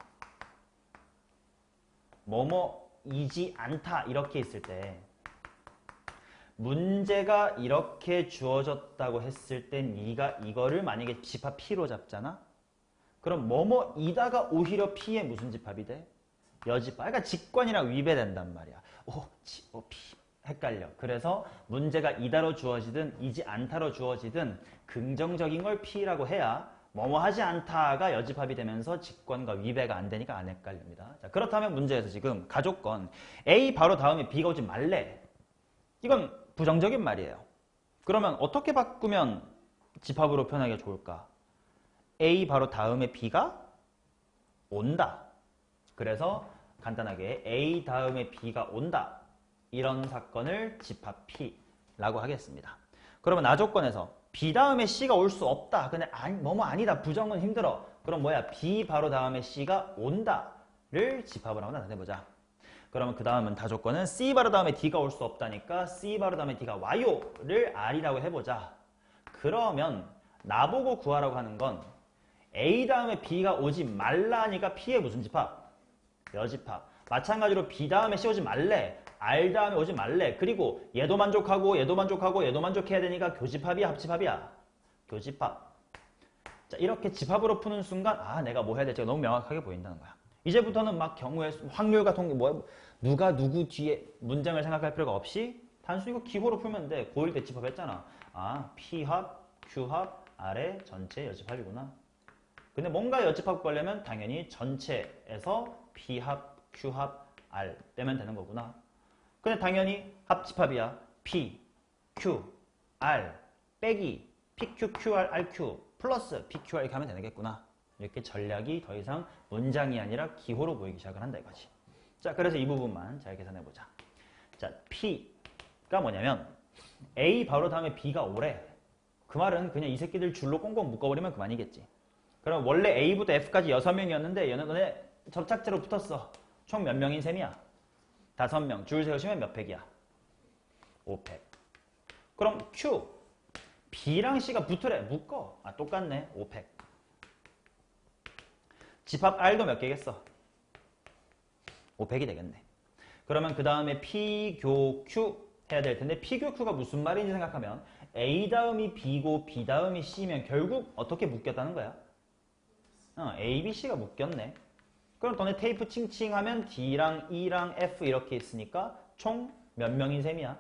A: 뭐뭐이지 않다 이렇게 있을 때 문제가 이렇게 주어졌다고 했을 때 네가 이거를 만약에 집합 P로 잡잖아? 그럼 뭐뭐이다가 오히려 P의 무슨 집합이 돼? 여집합. 그러니까 직관이랑 위배된단 말이야. P. 헷갈려. 그래서 문제가 이다로 주어지든 이지 않다로 주어지든 긍정적인 걸 P라고 해야 뭐뭐 하지 않다가 여집합이 되면서 직관과 위배가 안 되니까 안 헷갈립니다. 자, 그렇다면 문제에서 지금 가족건 A 바로 다음에 B가 오지 말래. 이건 부정적인 말이에요. 그러면 어떻게 바꾸면 집합으로 표현하기가 좋을까? A 바로 다음에 B가 온다. 그래서 간단하게 A 다음에 B가 온다. 이런 사건을 집합 P라고 하겠습니다. 그러면 나조건에서 B 다음에 C가 올 수 없다. 근데 뭐뭐 아니다. 부정은 힘들어. 그럼 뭐야? B 바로 다음에 C가 온다를 집합을 한번 나타내보자. 그러면 그 다음은 다조건은 C 바로 다음에 D가 올 수 없다니까 C 바로 다음에 D가 와요를 R이라고 해보자. 그러면 나보고 구하라고 하는 건 A 다음에 B가 오지 말라니까 P의 무슨 집합? 여집합. 마찬가지로 B 다음에 C 오지 말래. R 다음에 오지 말래. 그리고 얘도 만족하고 얘도 만족하고 얘도 만족해야 되니까 교집합이야 합집합이야? 교집합. 자, 이렇게 집합으로 푸는 순간 아 내가 뭐 해야 될지가 너무 명확하게 보인다는 거야. 이제부터는 막 경우의 확률 같은 게 뭐야 누가 누구 뒤에 문장을 생각할 필요가 없이 단순히 이거 기호로 풀면 돼. 고1 때 집합했잖아. 아 P합, Q합, R의 전체 여집합이구나. 근데 뭔가 여집합 구하려면 당연히 전체에서 B합, Q합, R 빼면 되는 거구나. 근데 당연히 합집합이야. P, Q, R 빼기 PQ, QR, RQ 플러스 PQR 이렇게 하면 되겠구나. 이렇게 전략이 더 이상 문장이 아니라 기호로 보이기 시작을 한다 이거지. 자, 그래서 이 부분만 잘 계산해보자. 자, P가 뭐냐면 A 바로 다음에 B가 오래. 그 말은 그냥 이 새끼들 줄로 꽁꽁 묶어버리면 그만이겠지. 그럼 원래 A부터 F까지 6명이었는데 얘는 너네 접착제로 붙었어. 총 몇 명인 셈이야? 5명. 줄 세우시면 몇 팩이야? 5팩. 그럼 Q, B랑 C가 붙으래. 묶어. 아, 똑같네. 5팩. 집합 R도 몇 개겠어? 5팩이 되겠네. 그러면 그 다음에 P, Q, Q 해야 될 텐데 P, Q, Q가 무슨 말인지 생각하면 A 다음이 B고 B 다음이 C면 결국 어떻게 묶였다는 거야? A, B, C가 묶였네. 그럼 너네 테이프 칭칭하면 D랑 E랑 F 이렇게 있으니까 총 몇 명인 셈이야?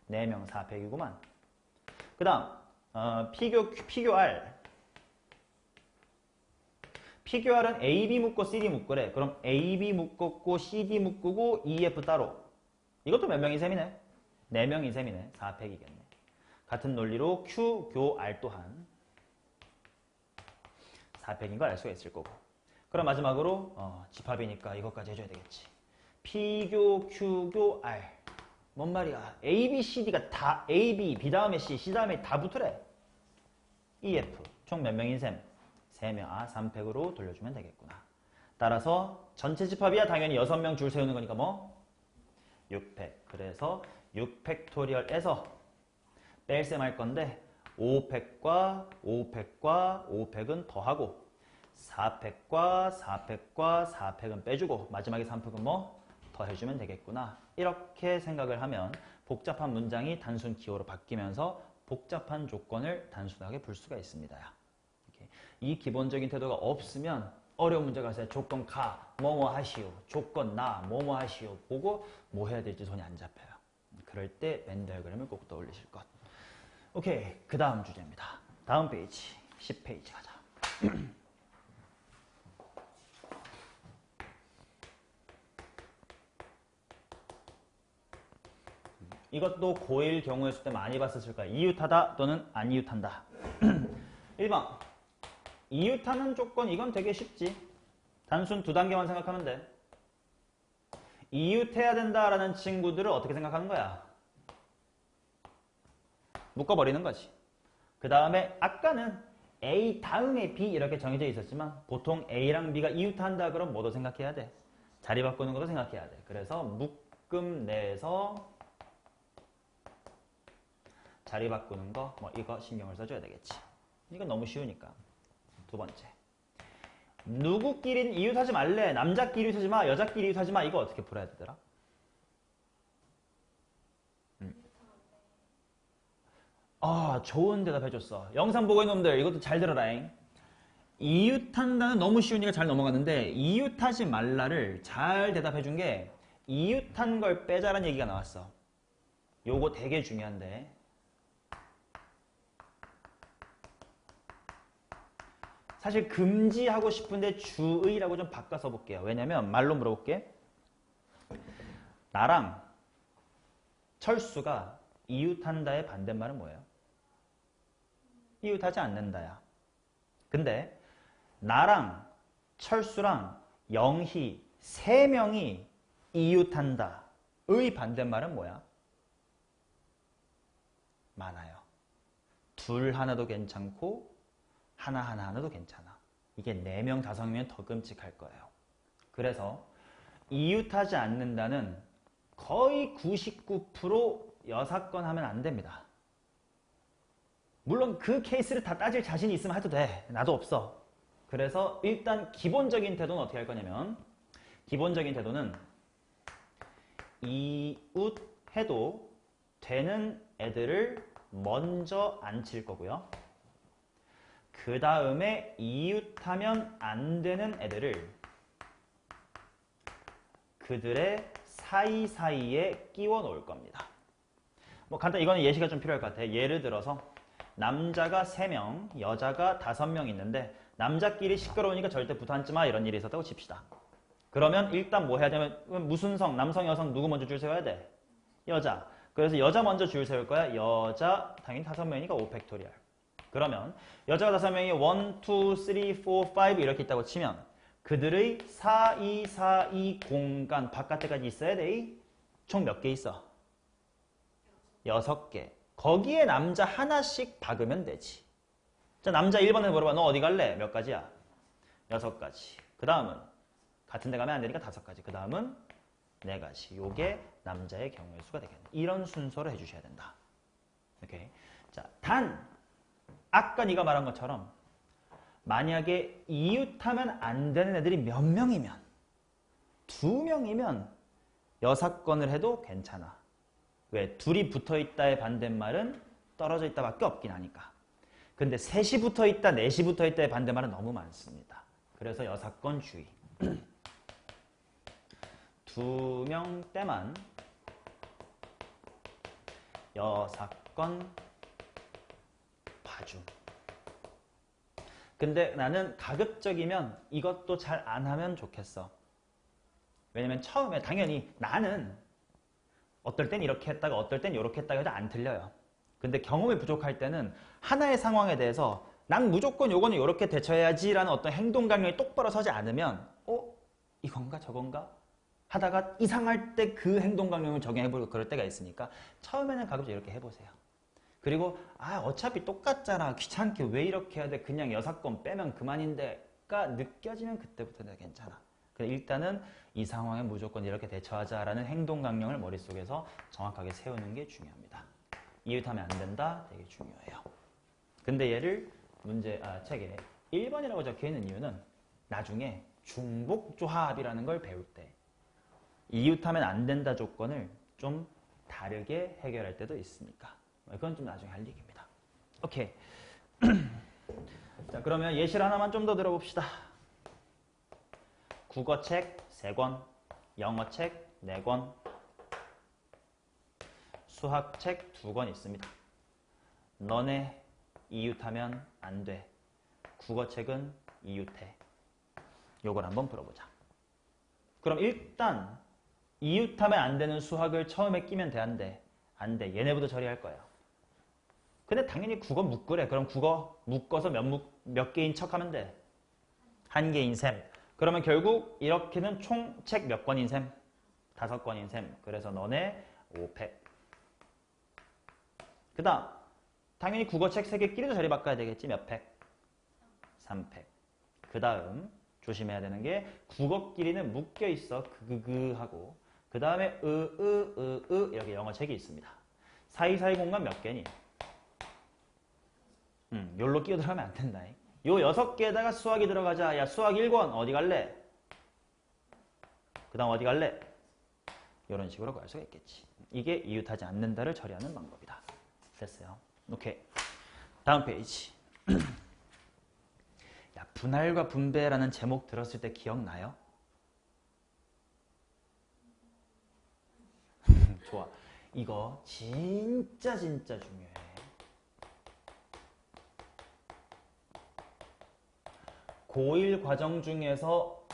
A: 4명, 4팩이구만. 그 다음 PQR. PQR은 AB 묶고 CD 묶으래. 그럼 AB 묶었고 CD 묶고 EF 따로. 이것도 몇 명인 셈이네? 4명인 셈이네. 4팩이겠네. 같은 논리로 Q, 교, R 또한 4팩인 걸 알 수가 있을 거고. 그럼 마지막으로 집합이니까 이것까지 해줘야 되겠지. P교, Q교, R. 뭔 말이야? A, B, C, D가 다 A, B, B 다음에 C, C 다음에 다 붙으래. EF. 총 몇 명인 셈? 3명. 3팩으로 돌려주면 되겠구나. 따라서 전체 집합이야 당연히 6명 줄 세우는 거니까 뭐? 6팩. 그래서 6팩토리얼에서 뺄셈 할 건데 5팩과 5팩과 5팩은 더하고 4팩과 4팩과 4팩은 빼주고 마지막에 3팩은 뭐? 더해주면 되겠구나. 이렇게 생각을 하면 복잡한 문장이 단순 기호로 바뀌면서 복잡한 조건을 단순하게 풀 수가 있습니다. 이렇게. 이 기본적인 태도가 없으면 어려운 문제가 있어요. 조건 가, 뭐뭐 하시오. 조건 나, 뭐뭐 하시오. 보고 뭐 해야 될지 손이 안 잡혀요. 그럴 때 벤 다이어그램을 꼭 떠올리실 것. 오케이, 그 다음 주제입니다. 다음 페이지, 10페이지 가자. 이것도 고1 경우의 수 때 많이 봤었을 거야. 이웃하다 또는 안 이웃한다. 1번. 이웃하는 조건, 이건 되게 쉽지. 단순 2단계만 생각하면 돼. 이웃해야 된다라는 친구들을 어떻게 생각하는 거야? 묶어버리는 거지. 그 다음에 아까는 A 다음에 B 이렇게 정해져 있었지만 보통 A랑 B가 이웃한다 그럼 뭐도 생각해야 돼? 자리 바꾸는 것도 생각해야 돼. 그래서 묶음 내에서 자리 바꾸는 거, 뭐 이거 신경을 써줘야 되겠지. 이건 너무 쉬우니까. 2번째. 누구끼린 이웃하지 말래. 남자끼리 이웃하지 마. 여자끼리 이웃하지 마. 이거 어떻게 풀어야 되더라? 좋은 대답 해줬어. 영상 보고 있는 놈들 이것도 잘 들어라잉. 이웃한다는 너무 쉬우니까 잘 넘어갔는데 이웃하지 말라를 잘 대답해준 게 이웃한 걸 빼자라는 얘기가 나왔어. 요거 되게 중요한데 사실 금지하고 싶은데 주의라고 좀 바꿔 써볼게요. 왜냐면 말로 물어볼게. 나랑 철수가 이웃한다의 반대말은 뭐예요? 이웃하지 않는다야. 근데 나랑 철수랑 영희 3명이 이웃한다의 반대말은 뭐야? 많아요. 둘 하나도 괜찮고 하나도 괜찮아. 이게 4명, 5명이면 더 끔찍할 거예요. 그래서 이웃하지 않는다는 거의 99% 여사건 하면 안 됩니다. 물론 그 케이스를 다 따질 자신이 있으면 해도 돼. 나도 없어. 그래서 일단 기본적인 태도는 어떻게 할 거냐면 기본적인 태도는 이웃해도 되는 애들을 먼저 앉힐 거고요. 그 다음에 이웃하면 안 되는 애들을 그들의 사이사이에 끼워 놓을 겁니다. 뭐 간단히 이거는 예시가 좀 필요할 것 같아요. 예를 들어서 남자가 3명, 여자가 5명 있는데 남자끼리 시끄러우니까 절대 붙어 앉지 마 이런 일이 있었다고 칩시다. 그러면 일단 뭐 해야 되면 무슨 성, 남성, 여성 누구 먼저 줄 세워야 돼? 여자. 그래서 여자 먼저 줄 세울 거야. 여자 당연히 5명이니까 5 팩토리얼. 그러면 여자가 5명이 1, 2, 3, 4, 5 이렇게 있다고 치면 그들의 4, 2, 4, 2 공간 바깥에까지 있어야 돼. 총 몇 개 있어? 6개. 거기에 남자 하나씩 박으면 되지. 자, 남자 1번에 물어봐. 너 어디 갈래? 몇 가지야? 6가지. 그 다음은 같은 데 가면 안 되니까 5가지. 그 다음은 4가지. 요게 남자의 경우의 수가 되겠네. 이런 순서로 해주셔야 된다. 오케이. 자, 단 아까 네가 말한 것처럼 만약에 이웃하면 안 되는 애들이 몇 명이면 2명이면 여사건을 해도 괜찮아. 왜? 둘이 붙어있다의 반대말은 떨어져 있다밖에 없긴 하니까. 근데 셋이 붙어있다, 넷이 붙어있다의 반대말은 너무 많습니다. 그래서 여사건 주의. 2명 때만 여사건 봐줌. 근데 나는 가급적이면 이것도 잘 안 하면 좋겠어. 왜냐면 처음에 당연히 나는 어떨 땐 이렇게 했다가 어떨 땐 이렇게 했다가 해도 안 틀려요. 근데 경험이 부족할 때는 하나의 상황에 대해서 난 무조건 요거는 이렇게 대처해야지 라는 어떤 행동 강령이 똑바로 서지 않으면 이건가 저건가 하다가 이상할 때 그 행동 강령을 적용해보고 그럴 때가 있으니까 처음에는 가급적 이렇게 해보세요. 그리고 어차피 똑같잖아. 귀찮게 왜 이렇게 해야 돼. 그냥 여사건 빼면 그만인데가 느껴지면 그때부터는 괜찮아. 일단은 이 상황에 무조건 이렇게 대처하자라는 행동 강령을 머릿속에서 정확하게 세우는 게 중요합니다. 이웃하면 안 된다. 되게 중요해요. 근데 얘를 책에 1번이라고 적혀있는 이유는 나중에 중복조합이라는 걸 배울 때 이웃하면 안 된다 조건을 좀 다르게 해결할 때도 있으니까 그건 좀 나중에 할 얘기입니다. 오케이. 자, 그러면 예시를 하나만 좀 더 들어봅시다. 국어책 3권, 영어책 4권, 수학책 2권 있습니다. 너네 이웃하면 안 돼. 국어책은 이웃해. 요걸 한번 풀어보자. 그럼 일단 이웃하면 안 되는 수학을 처음에 끼면 돼, 안 돼? 안 돼. 얘네부터 처리할 거예요. 근데 당연히 국어 묶으래. 그럼 국어 묶어서 몇 개인 척하면 돼? 1개인 셈. 그러면 결국 이렇게는 총 책 몇 권인 셈? 5권인 셈. 그래서 너네 5팩. 그 다음 당연히 국어책 3개끼리도 자리 바꿔야 되겠지. 몇 팩? 3팩. 그 다음 조심해야 되는 게 국어끼리는 묶여있어. 하고 그 다음에 이렇게 영어책이 있습니다. 사이사이 공간 몇 개니? 요로 끼어 들어가면 안 된다. 요 6개에다가 수학이 들어가자. 야, 수학 1권 어디 갈래? 그 다음 어디 갈래? 이런 식으로 갈 수가 있겠지. 이게 이웃하지 않는다를 처리하는 방법이다. 됐어요. 오케이. 다음 페이지. 야, 분할과 분배라는 제목 들었을 때 기억나요? 좋아. 이거 진짜 중요해. 고1 과정 중에서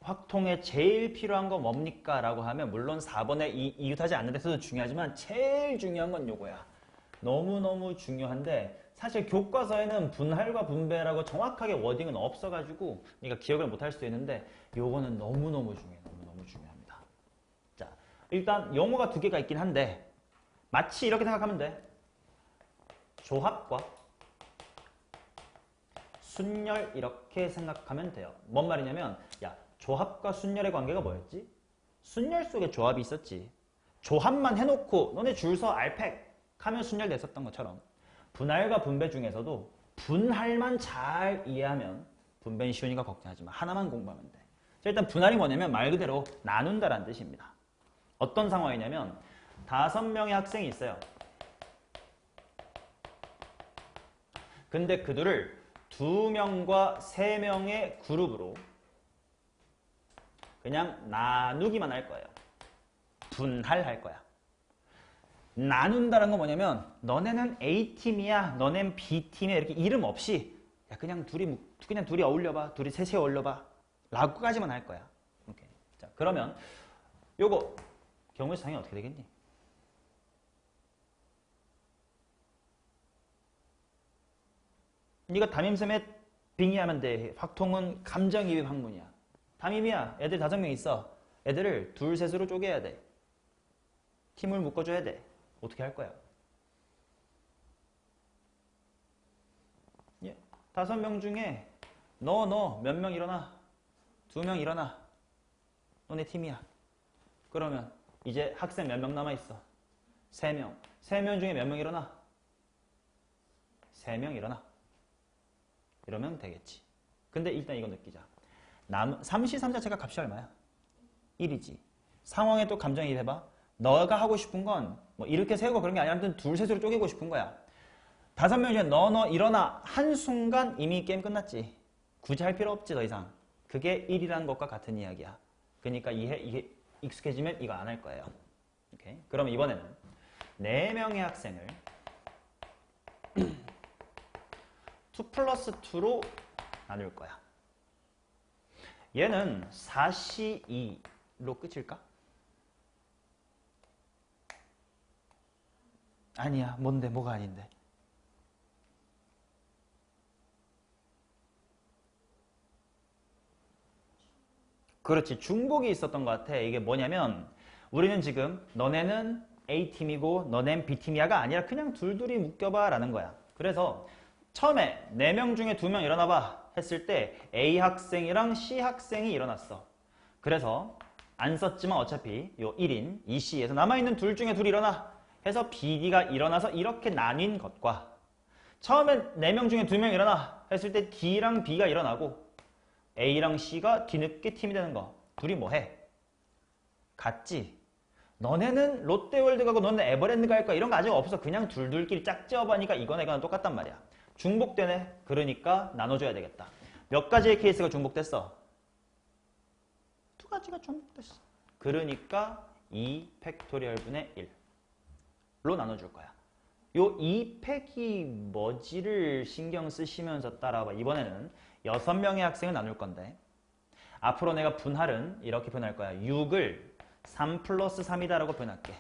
A: 확통에 제일 필요한 건 뭡니까? 라고 하면 물론 4번에 이웃하지 않는 데서도 중요하지만 제일 중요한 건 요거야. 너무너무 중요한데 사실 교과서에는 분할과 분배라고 정확하게 워딩은 없어가지고 네가 기억을 못할 수도 있는데 요거는 너무너무 중요해. 너무너무 중요합니다. 자, 일단 용어가 2개가 있긴 한데 마치 이렇게 생각하면 돼. 조합과 순열 이렇게 생각하면 돼요. 뭔 말이냐면 야, 조합과 순열의 관계가 뭐였지? 순열 속에 조합이 있었지. 조합만 해놓고 너네 줄 서 알팩 하면 순열됐었던 것처럼 분할과 분배 중에서도 분할만 잘 이해하면 분배는 쉬우니까 걱정하지 마. 하나만 공부하면 돼. 자, 일단 분할이 뭐냐면 말 그대로 나눈다라는 뜻입니다. 어떤 상황이냐면 5명의 학생이 있어요. 근데 그들을 2명과 3명의 그룹으로 그냥 나누기만 할 거예요. 분할할 거야. 나눈다는 건 뭐냐면 너네는 A팀이야, 너넨 B팀이야 이렇게 이름 없이 야 그냥 둘이 어울려봐, 둘이 셋이 어울려봐 라고까지만 할 거야. 오케이. 자 그러면 요거 경우에서 당연히 어떻게 되겠니? 네가 담임쌤에 빙의하면 돼. 확통은 감정이입 학문이야. 담임이야. 애들 5명 있어. 애들을 둘, 셋으로 쪼개야 돼. 팀을 묶어줘야 돼. 어떻게 할 거야? 예. 5명 중에 너 몇 명 일어나? 2명 일어나. 너네 팀이야. 그러면 이제 학생 몇 명 남아있어? 3명. 3명 중에 몇 명 일어나? 3명 일어나. 이러면 되겠지. 근데 일단 이거 느끼자. 삼시3 자체가 값이 얼마야? 1이지. 상황에 또 감정이입해봐. 너가 하고 싶은 건 뭐 이렇게 세우고 그런 게 아니라 아무튼 둘, 셋으로 쪼개고 싶은 거야. 5명 중에 너 일어나. 한순간 이미 게임 끝났지. 굳이 할 필요 없지 더 이상. 그게 1이라는 것과 같은 이야기야. 그러니까 이게 익숙해지면 이거 안 할 거예요. 오케이? 그럼 이번에는 4명의 학생을 2+2로 나눌 거야. 얘는 4C2로 끝일까? 아니야. 뭔데? 뭐가 아닌데? 그렇지. 중복이 있었던 것 같아. 이게 뭐냐면 우리는 지금 너네는 A팀이고 너넨 B팀이야가 아니라 그냥 둘둘이 묶여봐 라는 거야. 그래서 처음에 4명 중에 2명 일어나봐 했을 때 A 학생이랑 C 학생이 일어났어. 그래서 안 썼지만 어차피 요 1인 2C에서 남아있는 둘 중에 둘이 일어나 해서 BD가 일어나서 이렇게 나뉜 것과 처음에 4명 중에 2명 일어나 했을 때 D랑 B가 일어나고 A랑 C가 뒤늦게 팀이 되는 거. 둘이 뭐해? 같지? 너네는 롯데월드 가고 너네는 에버랜드 갈 거야. 이런 거 아직 없어. 그냥 둘둘끼리 짝지어보니까 이거나 이거나 똑같단 말이야. 중복되네. 그러니까 나눠줘야 되겠다. 몇 가지의 케이스가 중복됐어? 2가지가 중복됐어. 그러니까 2팩토리얼분의 1로 나눠줄 거야. 요 2팩이 뭐지를 신경 쓰시면서 따라와봐. 이번에는 6명의 학생을 나눌 건데 앞으로 내가 분할은 이렇게 표현할 거야. 6을 3+3이다 라고 표현할게.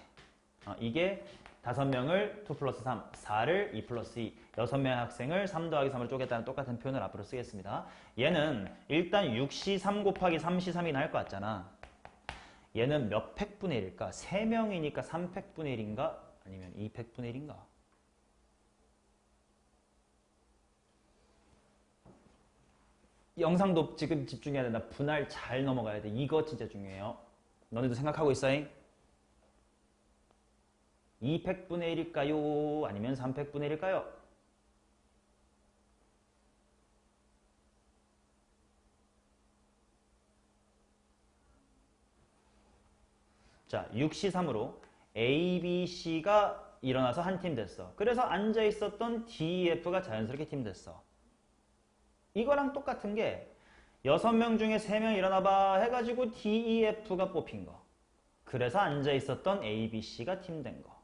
A: 이게 5명을 2+3, 4를 2+2, 6명의 학생을 3 더하기 3으로 쪼갰다는 똑같은 표현을 앞으로 쓰겠습니다. 얘는 일단 6C 3 곱하기 3C 3이 나올 것 같잖아. 얘는 몇 팩분의 1일까? 3명이니까 3팩분의 1인가? 아니면 2팩분의 1인가? 영상도 지금 집중해야 된다. 분할 잘 넘어가야 돼. 이거 진짜 중요해요. 너네도 생각하고 있어잉? 2팩분의 1일까요? 아니면 3팩분의 1일까요? 자, 6C3으로 A, B, C가 일어나서 한 팀 됐어. 그래서 앉아있었던 D, F가 자연스럽게 팀 됐어. 이거랑 똑같은 게 6명 중에 3명 일어나봐 해가지고 D, E, F가 뽑힌 거. 그래서 앉아있었던 A, B, C가 팀 된 거.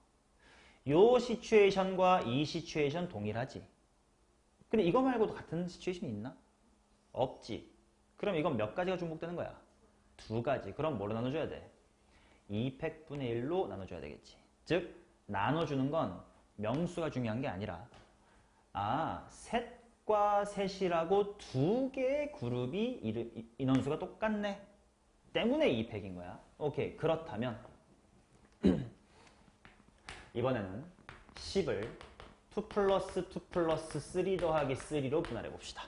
A: 요 시츄에이션과 이 시츄에이션 동일하지. 근데 이거 말고도 같은 시츄에이션이 있나? 없지. 그럼 이건 몇 가지가 중복되는 거야? 2가지. 그럼 뭐로 나눠줘야 돼? 2팩분의 1로 나눠줘야 되겠지. 즉 나눠주는 건 명수가 중요한 게 아니라 셋과 셋이라고 2개의 그룹이 인원수가 똑같네 때문에 2팩인 거야. 오케이. 그렇다면 이번에는 10을 2+2+3 더하기 3로 분할해 봅시다.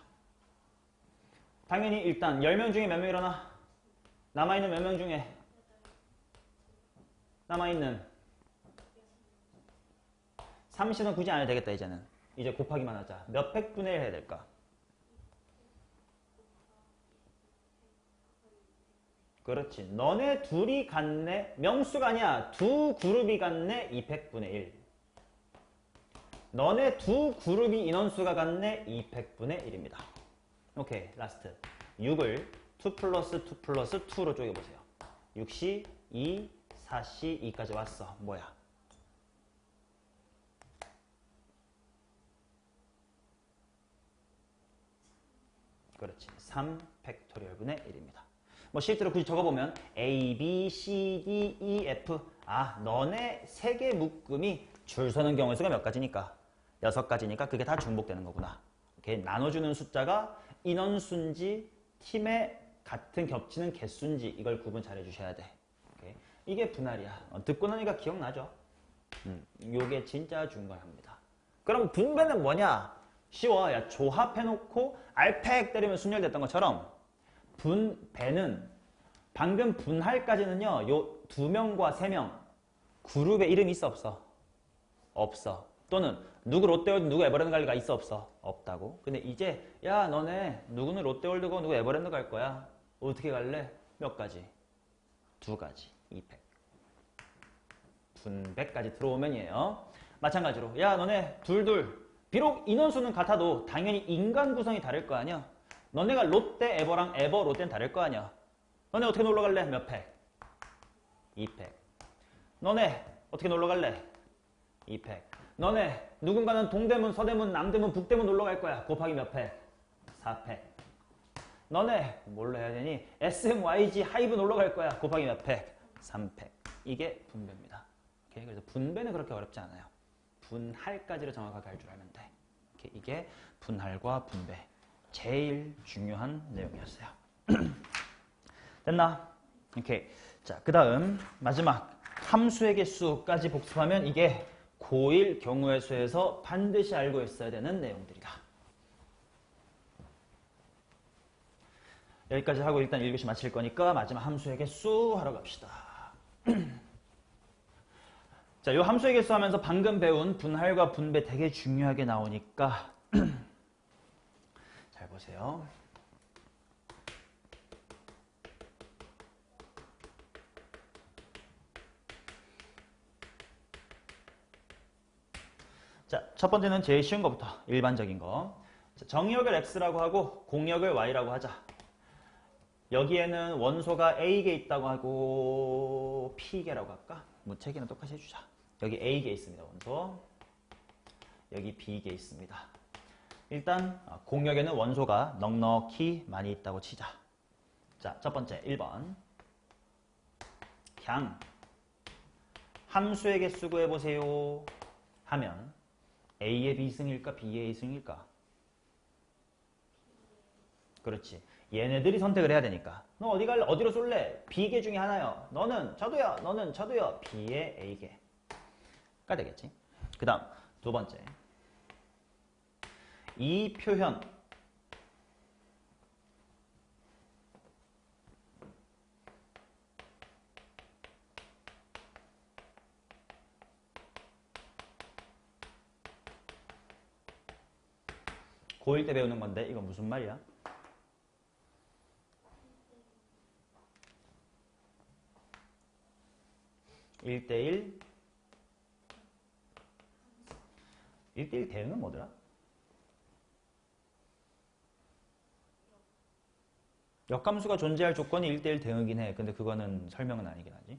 A: 당연히 일단 10명 중에 몇 명 일어나? 남아있는 몇 명 중에? 남아있는 30은 굳이 안 해도 되겠다. 이제는 이제 곱하기만 하자. 몇 팩분의 1 해야 될까? 그렇지. 너네 둘이 같네. 명수가 아니야. 2 그룹이 같네. 2팩분의 1. 너네 2 그룹이 인원수가 같네. 2팩분의 1입니다. 오케이. 라스트. 6을 2+2+2로 쪼개보세요. 6C, 2, 4C, 2까지 왔어. 뭐야? 그렇지. 3 팩토리얼분의 1입니다. 뭐 실제로 굳이 적어보면 A, B, C, D, E, F. 아, 너네 세 개 묶음이 줄 서는 경우의 수가 몇 가지니까? 6가지니까 그게 다 중복되는 거구나. 이렇게 나눠주는 숫자가 인원수인지 팀의 같은 겹치는 개수인지 이걸 구분 잘 해주셔야 돼. 오케이. 이게 분할이야. 듣고 나니까 기억나죠? 요게 진짜 중요합니다. 그럼 분배는 뭐냐? 쉬워. 야, 조합해놓고 알팩 때리면 순열됐던 것처럼 분배는 방금 분할까지는요. 요 2명과 3명 그룹에 이름이 있어 없어? 없어. 또는 누구 롯데월드 누구 에버랜드 갈 리가 있어 없어? 없다고. 근데 이제 야 너네 누구는 롯데월드고 누구 에버랜드 갈 거야? 어떻게 갈래? 몇 가지? 2가지. 2팩. 분배까지 들어오면이에요. 마찬가지로 야 너네 둘둘 비록 인원수는 같아도 당연히 인간 구성이 다를 거 아니야. 너네가 롯데 에버랑 에버 롯데는 다를 거 아니야. 너네 어떻게 놀러 갈래? 몇 팩? 2팩. 너네 어떻게 놀러 갈래? 2팩. 너네 누군가는 동대문, 서대문, 남대문, 북대문 놀러 갈 거야. 곱하기 몇 팩? 4팩. 너네 뭘로 해야 되니? SMYG 하이브 놀러 갈 거야. 곱하기 몇 팩? 3팩. 이게 분배입니다. 오케이? 그래서 분배는 그렇게 어렵지 않아요. 분할까지를 정확하게 할 줄 알면 돼. 이게 분할과 분배. 제일 중요한 내용이었어요. 됐나? 오케이. 자, 그 다음 마지막 함수의 개수까지 복습하면 이게 고1 경우의 수에서 반드시 알고 있어야 되는 내용들이다. 여기까지 하고 일단 1교시 마칠 거니까 마지막 함수의 개수 하러 갑시다. 자, 요 함수의 개수 하면서 방금 배운 분할과 분배 되게 중요하게 나오니까 잘 보세요. 자, 첫 번째는 제일 쉬운 것부터 일반적인 거. 자, 정의역을 x라고 하고 공역을 y라고 하자. 여기에는 원소가 A개 있다고 하고 P개라고 할까? 무책이나 똑같이 해주자. 여기 A개 있습니다. 원소. 여기 B개 있습니다. 일단 공역에는 원소가 넉넉히 많이 있다고 치자. 자, 첫 번째 1번. 향. 함수의 개수 구해보세요. 하면 A의 B승일까? B의 A승일까? 그렇지. 얘네들이 선택을 해야 되니까. 너 어디 갈래? 어디로 쏠래? B개 중에 하나요. 너는 저도요. 너는 저도요. B의 A개가 되겠지. 그 다음 두 번째. 이 표현. 고1 때 배우는 건데 이거 무슨 말이야? (1대1) 1대1 대응은 뭐더라? 역함수가 존재할 조건이 1대1 대응이긴 해. 근데 그거는 설명은 아니긴 하지.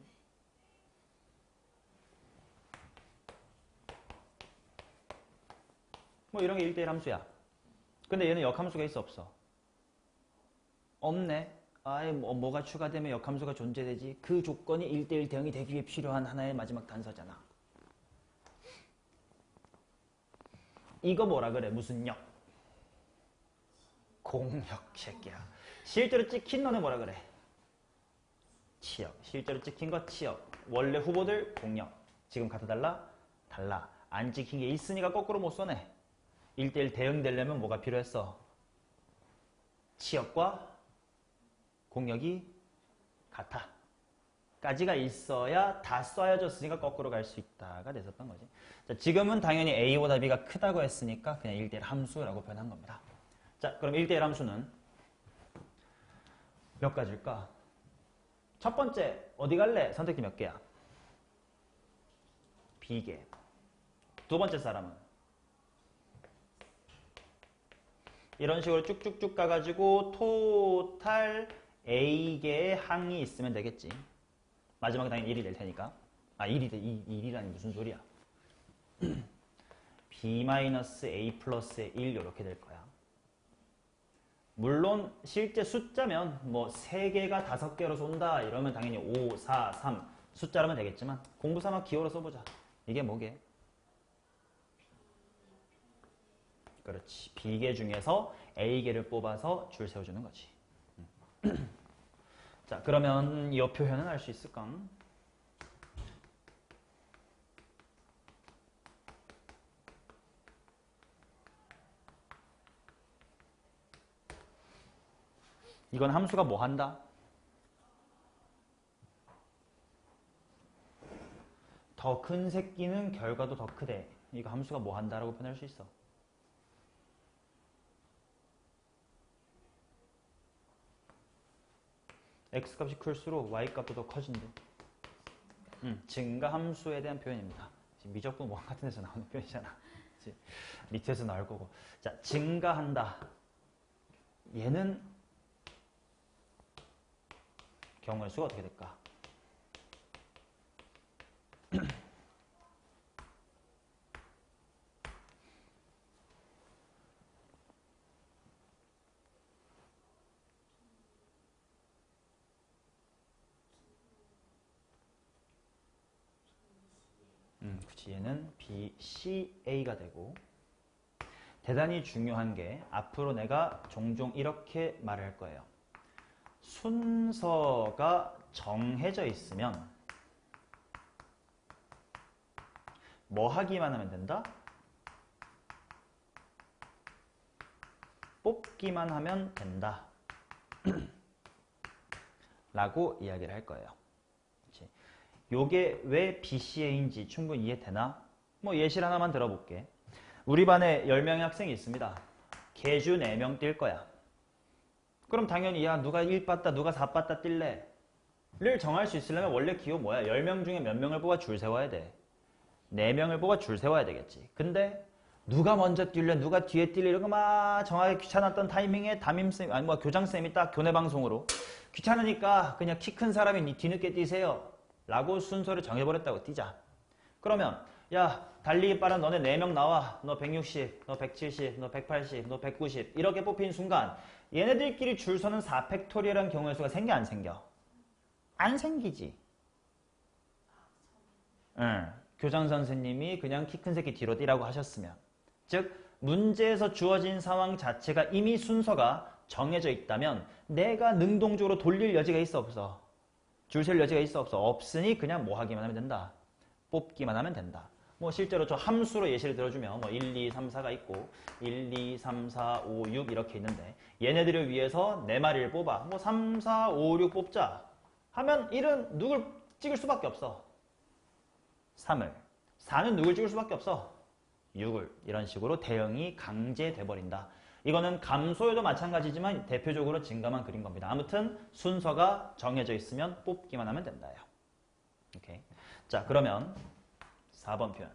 A: 뭐 이런 게 1대1 함수야. 근데 얘는 역함수가 있어 없어? 없네. 아예 뭐가 추가되면 역함수가 존재되지. 그 조건이 1대1 대응이 되기 위해 필요한 하나의 마지막 단서잖아. 이거 뭐라 그래? 무슨 역? 공역 새끼야. 실제로 찍힌 너네 뭐라 그래? 치역. 실제로 찍힌 거 치역. 원래 후보들 공역. 지금 같아 달라? 달라. 안 찍힌 게 있으니까 거꾸로 못 써내. 1대1 대응되려면 뭐가 필요했어? 치역과 공역이 같아. 까지가 있어야 다 써야졌으니까 거꾸로 갈 수 있다가 됐었던 거지. 자, 지금은 당연히 A보다 B가 크다고 했으니까 그냥 1대1 함수라고 표현한 겁니다. 자, 그럼 1대1 함수는 몇 가지일까? 첫 번째, 어디 갈래? 선택지 몇 개야? B개. 두 번째 사람은? 이런 식으로 쭉쭉쭉 가가지고 토탈 A개의 항이 있으면 되겠지. 마지막에 당연히 1이 될 테니까. 아, 1이라니 무슨 소리야. B-A 플러스의 1 이렇게 될 거야. 물론 실제 숫자면 뭐 3개가 5개로 쏜다 이러면 당연히 5, 4, 3 숫자라면 되겠지만 공부 삼아 기호로 써보자. 이게 뭐게? 그렇지. B개 중에서 A개를 뽑아서 줄 세워주는 거지. 자, 그러면 이 표현은 알 수 있을까? 이건 함수가 뭐 한다? 더 큰 새끼는 결과도 더 크대. 이거 함수가 뭐 한다라고 표현할 수 있어. x값이 클수록 y값도 더 커진대. 증가 함수에 대한 표현입니다. 지금 미적분 뭐 같은 데서 나오는 표현이잖아. 밑에서 나올 거고. 자, 증가한다. 얘는 경우의 수가 어떻게 될까? 그치. 얘는 BCA가 되고, 대단히 중요한 게 앞으로 내가 종종 이렇게 말할 거예요. 순서가 정해져 있으면 뭐 하기만 하면 된다? 뽑기만 하면 된다. 라고 이야기를 할 거예요. 그치? 요게 왜 BCA인지 충분히 이해되나? 뭐 예시를 하나만 들어볼게. 우리 반에 10명의 학생이 있습니다. 계주 4명 뛸 거야. 그럼 당연히 야 누가 1빠따 누가 4빠따 뛸래? 를 정할 수 있으려면 원래 기호 뭐야? 10명 중에 몇 명을 뽑아 줄 세워야 돼? 4명을 뽑아 줄 세워야 되겠지. 근데 누가 먼저 뛸래? 누가 뒤에 뛸래? 이런 거 막 정하기 귀찮았던 타이밍에 담임쌤, 아니 뭐 교장쌤이 딱 교내 방송으로 귀찮으니까 그냥 키 큰 사람이 뒤늦게 뛰세요. 라고 순서를 정해버렸다고 뛰자. 그러면 야 달리기 빠른 너네 4명 나와. 너 160, 너 170, 너 180, 너 190 이렇게 뽑힌 순간 얘네들끼리 줄 서는 4팩토리얼한 경우의 수가 생겨 안 생겨? 안 생기지. 응. 교장 선생님이 그냥 키 큰 새끼 뒤로 뛰라고 하셨으면, 즉 문제에서 주어진 상황 자체가 이미 순서가 정해져 있다면 내가 능동적으로 돌릴 여지가 있어 없어? 줄 셀 여지가 있어 없어? 없으니 그냥 뭐 하기만 하면 된다. 뽑기만 하면 된다. 뭐 실제로 저 함수로 예시를 들어주면 뭐 1, 2, 3, 4가 있고 1, 2, 3, 4, 5, 6 이렇게 있는데 얘네들을 위해서 4마리를 뽑아. 뭐 3, 4, 5, 6 뽑자 하면 1은 누굴 찍을 수밖에 없어? 3을. 4는 누굴 찍을 수밖에 없어? 6을. 이런 식으로 대응이 강제돼 버린다. 이거는 감소에도 마찬가지지만 대표적으로 증가만 그린 겁니다. 아무튼 순서가 정해져 있으면 뽑기만 하면 된다요. 오케이. 자, 그러면 4번 표현.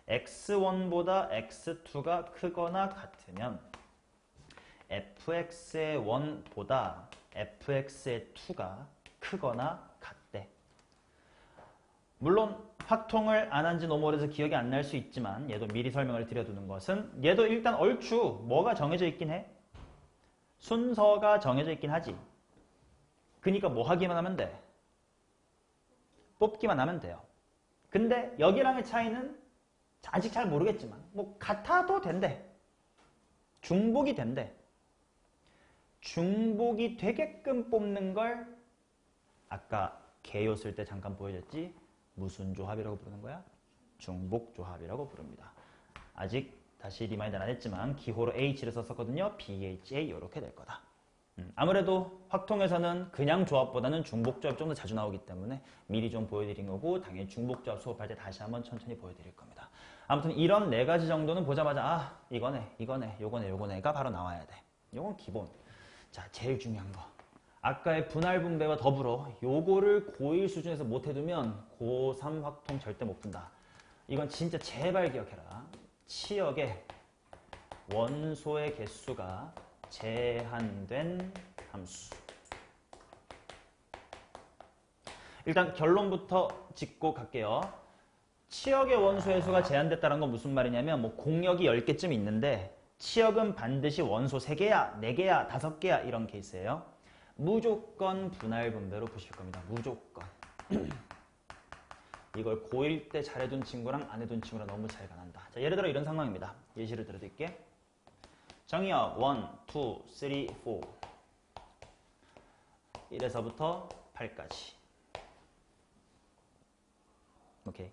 A: x1보다 x2가 크거나 같으면 fx의 1보다 fx의 2가 크거나 같대. 물론 확통을 안 한지 너무 오래돼서 기억이 안 날 수 있지만 얘도 미리 설명을 드려두는 것은 얘도 일단 얼추 뭐가 정해져 있긴 해. 순서가 정해져 있긴 하지. 그러니까 뭐 하기만 하면 돼? 뽑기만 하면 돼요. 근데 여기랑의 차이는 아직 잘 모르겠지만 뭐 같아도 된대. 중복이 된대. 중복이 되게끔 뽑는 걸 아까 개요 쓸 때 잠깐 보여줬지? 무슨 조합이라고 부르는 거야? 중복 조합이라고 부릅니다. 아직 다시 리마인드 안 했지만 기호로 H를 썼었거든요. BHA 이렇게 될 거다. 아무래도 확통에서는 그냥 조합보다는 중복 조합이 좀 더 자주 나오기 때문에 미리 좀 보여드린 거고 당연히 중복 조합 수업할 때 다시 한번 천천히 보여드릴 겁니다. 아무튼 이런 4가지 정도는 보자마자 아 이거네 이거네 요거네 요거네가 바로 나와야 돼. 요건 기본. 자, 제일 중요한 거. 아까의 분할 분배와 더불어 요거를 고1 수준에서 못 해두면 고3 확통 절대 못 푼다. 이건 진짜 제발 기억해라. 치역의 원소의 개수가 제한된 함수. 일단 결론부터 짚고 갈게요. 치역의 원소의 수가 제한됐다는 건 무슨 말이냐면 뭐 공역이 10개쯤 있는데 치역은 반드시 원소 3개야, 4개야, 5개야 이런 케이스예요. 무조건 분할 분배로 푸실 겁니다. 무조건. 이걸 고1 때 잘해둔 친구랑 안 해둔 친구랑 너무 차이가 난다. 자, 예를 들어 이런 상황입니다. 예시를 들어드릴게. 정의역 1, 2, 3, 4 1에서부터 8까지. 오케이.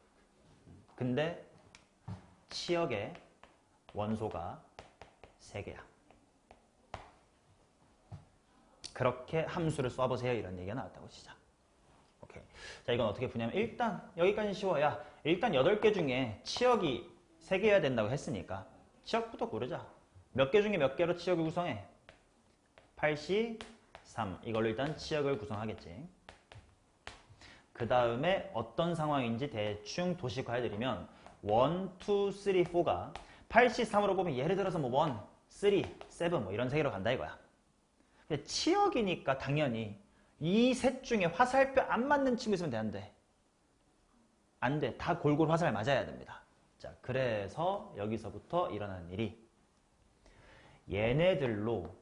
A: 근데 치역의 원소가 3개야. 그렇게 함수를 쏴보세요. 이런 얘기가 나왔다고 치자. 오케이. 자, 이건 어떻게 푸냐면 일단 여기까지 쉬워야 일단 8개 중에 치역이 3개여야 된다고 했으니까 치역부터 고르자. 몇 개 중에 몇 개로 치역을 구성해? 8시 3. 이걸로 일단 치역을 구성하겠지. 그 다음에 어떤 상황인지 대충 도식화해드리면 1, 2, 3, 4가 8시 3으로 보면 예를 들어서 뭐 1, 3, 7 뭐 이런 세계로 간다 이거야. 근데 치역이니까 당연히 이 셋 중에 화살표 안 맞는 친구 있으면 되는데 안 돼. 다 골고루 화살 맞아야 됩니다. 자, 그래서 여기서부터 일어나는 일이 얘네들로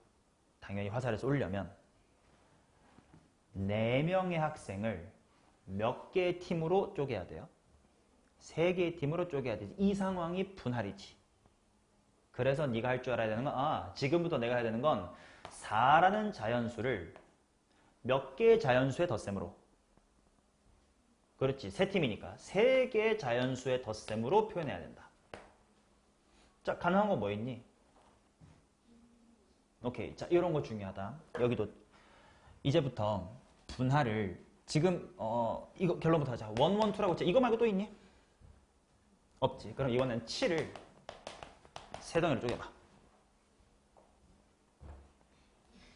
A: 당연히 화살을 쏘려면 4명의 학생을 몇 개의 팀으로 쪼개야 돼요? 3개의 팀으로 쪼개야 되지. 이 상황이 분할이지. 그래서 네가 할 줄 알아야 되는 건 지금부터 내가 해야 되는 건 4라는 자연수를 몇 개의 자연수의 덧셈으로 그렇지. 3팀이니까 3개의 자연수의 덧셈으로 표현해야 된다. 자, 가능한 거 뭐 있니? 오케이. 자, 이런 거 중요하다. 여기도 이제부터 분할을 지금 이거 결론부터 하자. 1, 1, 2라고 했지. 이거 말고 또 있니? 없지. 그럼 이거는 7을 3덩이로 쪼개봐.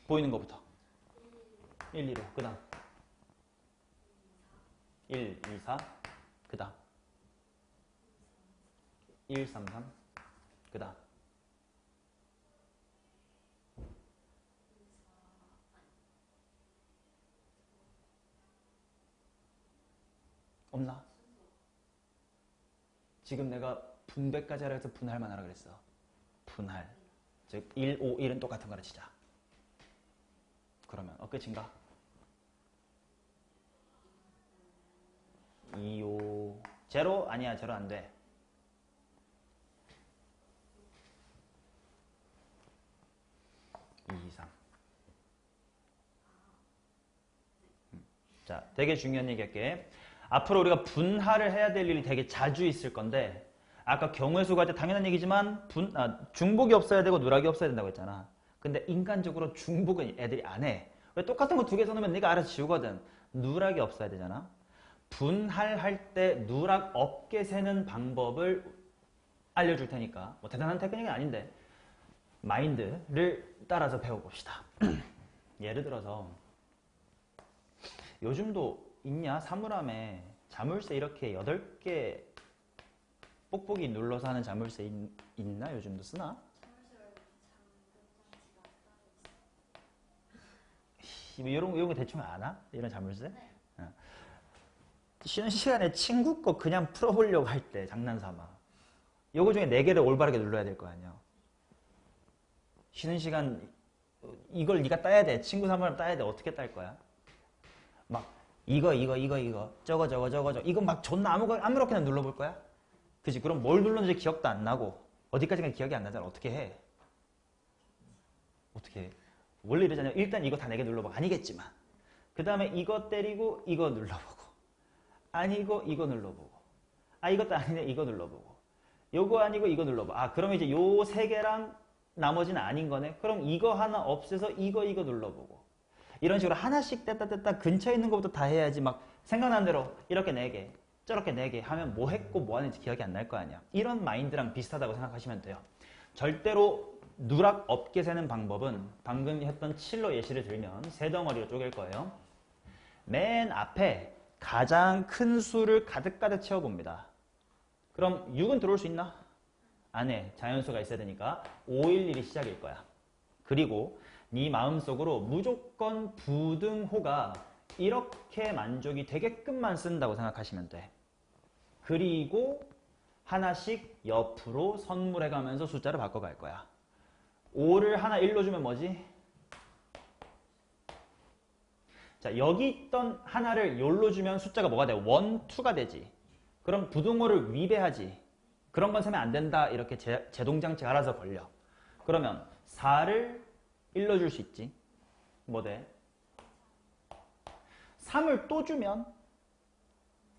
A: 보이는 거부터 1, 2로 그 다음 1, 2, 4 그 다음 1, 3, 3 그 다음 없나? 지금 내가 분배까지 하라 해서 분할만 하라 그랬어. 분할. 즉 1, 5, 1은 똑같은 거라 치자. 그러면 끝인가? 2, 5 제로? 아니야. 제로 안 돼. 2, 3 자, 되게 중요한 얘기 할게. 앞으로 우리가 분할을 해야 될 일이 되게 자주 있을 건데 아까 경우의 수가 할 때 당연한 얘기지만 중복이 없어야 되고 누락이 없어야 된다고 했잖아. 근데 인간적으로 중복은 애들이 안 해. 왜 똑같은 거 2개 써놓으면 네가 알아서 지우거든. 누락이 없어야 되잖아. 분할할 때 누락 없게 세는 방법을 알려줄 테니까 뭐 대단한 테크닉은 아닌데 마인드를 따라서 배워봅시다. 예를 들어서 요즘도 있냐? 사물함에 자물쇠 이렇게 8개 뽁뽁이 눌러서 하는 자물쇠 있나? 요즘도 쓰나? 이런 거 대충 아나? 이런 자물쇠? 네. 쉬는 시간에 친구 거 그냥 풀어보려고 할 때 장난삼아. 요거 중에 4개를 올바르게 눌러야 될 거 아니야. 쉬는 시간 이걸 네가 따야 돼. 친구 사물함 따야 돼. 어떻게 딸 거야? 막 이거 저거 이거 막 존나 아무렇게나 눌러볼 거야? 그치? 그럼 뭘 눌렀는지 기억도 안 나고 어디까지가 기억이 안 나잖아. 어떻게 해? 어떻게 해? 원래 이러잖아요. 일단 이거 다 4개 눌러보고 아니겠지만 그 다음에 이거 때리고 이거 눌러보고 아니고 이거 눌러보고 이것도 아니네 이거 눌러보고 요거 아니고 이거 눌러보고 그럼 이제 요 3개랑 나머지는 아닌 거네. 그럼 이거 하나 없애서 이거 눌러보고 이런 식으로 하나씩 뗐다 근처에 있는 것부터 다 해야지 막 생각난 대로 이렇게 4개 저렇게 4개 하면 뭐 했고 뭐 하는지 기억이 안 날 거 아니야. 이런 마인드랑 비슷하다고 생각하시면 돼요. 절대로 누락 없게 세는 방법은 방금 했던 7로 예시를 들면 3덩어리로 쪼갤 거예요. 맨 앞에 가장 큰 수를 가득가득 채워봅니다. 그럼 6은 들어올 수 있나? 안에 자연수가 있어야 되니까 511이 시작일 거야. 그리고 네 마음속으로 무조건 부등호가 이렇게 만족이 되게끔만 쓴다고 생각하시면 돼. 그리고 하나씩 옆으로 선물해가면서 숫자를 바꿔갈 거야. 5를 하나 1로 주면 뭐지? 자, 여기 있던 하나를 요로 주면 숫자가 뭐가 돼? 1, 2가 되지. 그럼 부등호를 위배하지. 그런 건 세면 안 된다. 이렇게 제동장치가 알아서 걸려. 그러면 4를 1로 줄 수 있지. 뭐 돼? 3을 또 주면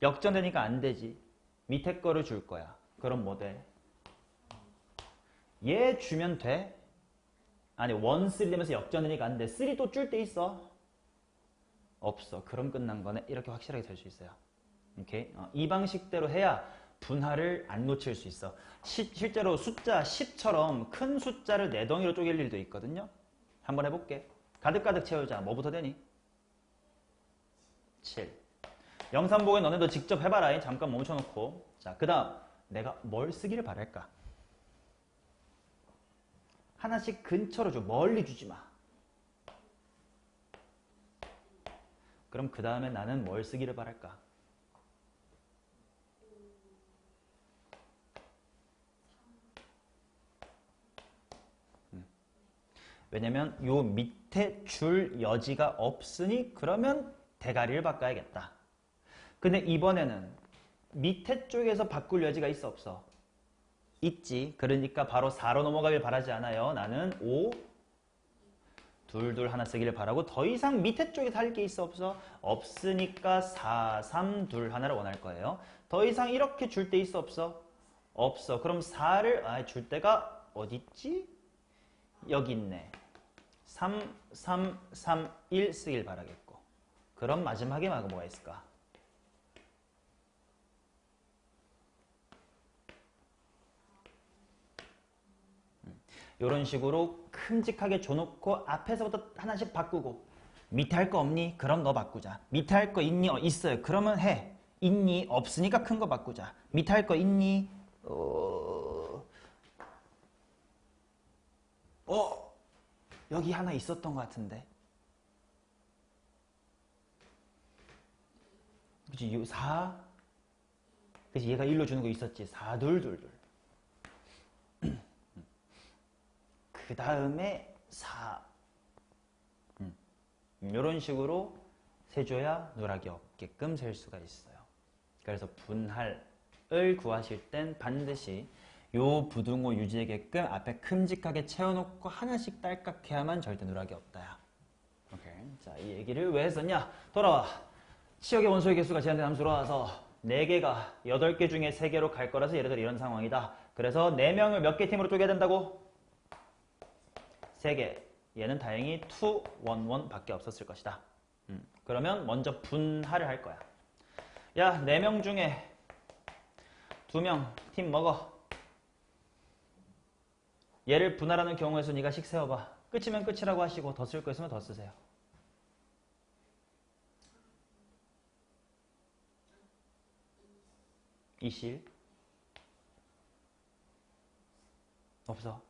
A: 역전되니까 안 되지. 밑에 거를 줄 거야. 그럼 뭐 돼? 얘 주면 돼? 아니 1, 3 되면서 역전되니까 안 돼. 3 또 줄 때 있어? 없어. 그럼 끝난 거네. 이렇게 확실하게 될 수 있어요. 오케이? 이 방식대로 해야 분할을 안 놓칠 수 있어. 실제로 숫자 10처럼 큰 숫자를 4덩이로 쪼갤 일도 있거든요. 한번 해볼게. 가득가득 채우자. 뭐부터 되니? 7. 영상 보고 너네도 직접 해봐라. 잠깐 멈춰놓고. 자, 그 다음 내가 뭘 쓰기를 바랄까? 하나씩 근처로 줘. 멀리 주지 마. 그럼 그 다음에 나는 뭘 쓰기를 바랄까? 왜냐면 요 밑에 줄 여지가 없으니 그러면 대가리를 바꿔야겠다. 근데 이번에는 밑에 쪽에서 바꿀 여지가 있어 없어? 있지. 그러니까 바로 4로 넘어가길 바라지 않아요. 나는 5, 2, 2 하나 쓰기를 바라고 더 이상 밑에 쪽에 달 게 있어 없어? 없으니까 4, 3, 2 하나를 원할 거예요. 더 이상 이렇게 줄 때 있어 없어? 없어. 그럼 4를 줄 때가 어디 있지? 여기 있네. 3, 3, 3, 1 쓰길 바라겠고. 그럼 마지막에 뭐가 있을까? 이런 식으로 큼직하게 줘놓고 앞에서부터 하나씩 바꾸고 밑에 할 거 없니? 그럼 너 바꾸자. 밑에 할 거 있니? 있어요. 그러면 해. 있니? 없으니까 큰 거 바꾸자. 밑에 할 거 있니? 여기 하나 있었던 것 같은데. 그치? 4. 그치? 얘가 1로 주는 거 있었지. 4, 2, 2, 2. 그 다음에 4. 이런 식으로 세줘야 누락이 없게끔 셀 수가 있어요. 그래서 분할을 구하실 땐 반드시 요 부등호 유지되게끔 앞에 큼직하게 채워놓고 하나씩 딸깍해야만 절대 누락이 없다야. 오케이. 자, 이 얘기를 왜 했었냐? 돌아와. 치역의 원소의 개수가 제한된 함수로 와서 4개가 8개 중에 3개로 갈 거라서 예를 들어 이런 상황이다. 그래서 4명을 몇 개 팀으로 쪼개야 된다고? 3개. 얘는 다행히 2, 1, 1 밖에 없었을 것이다. 그러면 먼저 분할을 할 거야. 야, 4명 중에 2명 팀 먹어. 얘를 분할하는 경우에서 네가 식 세워봐. 끝이면 끝이라고 하시고 더 쓸 거 있으면 더 쓰세요. 이실 없어.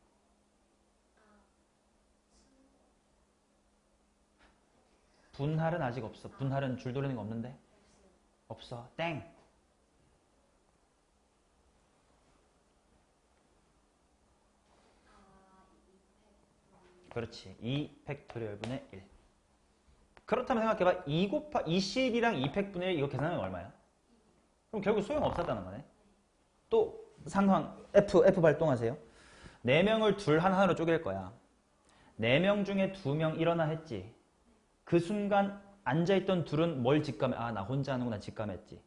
A: 분할은 아직 없어. 분할은 줄 돌리는 거 없는데? 없어. 땡. 그렇지. 2 팩토리얼분의 1. 그렇다면 생각해봐. 2 곱하 20이랑 2 팩분의 1 이거 계산하면 얼마야? 그럼 결국 소용 없었다는 거네. 또 상황 F 발동하세요. 4명을 둘 하나로 쪼갤 거야. 4명 중에 2명 일어나 했지. 그 순간 앉아있던 둘은 뭘 직감해? 나 혼자 하는구나 직감했지.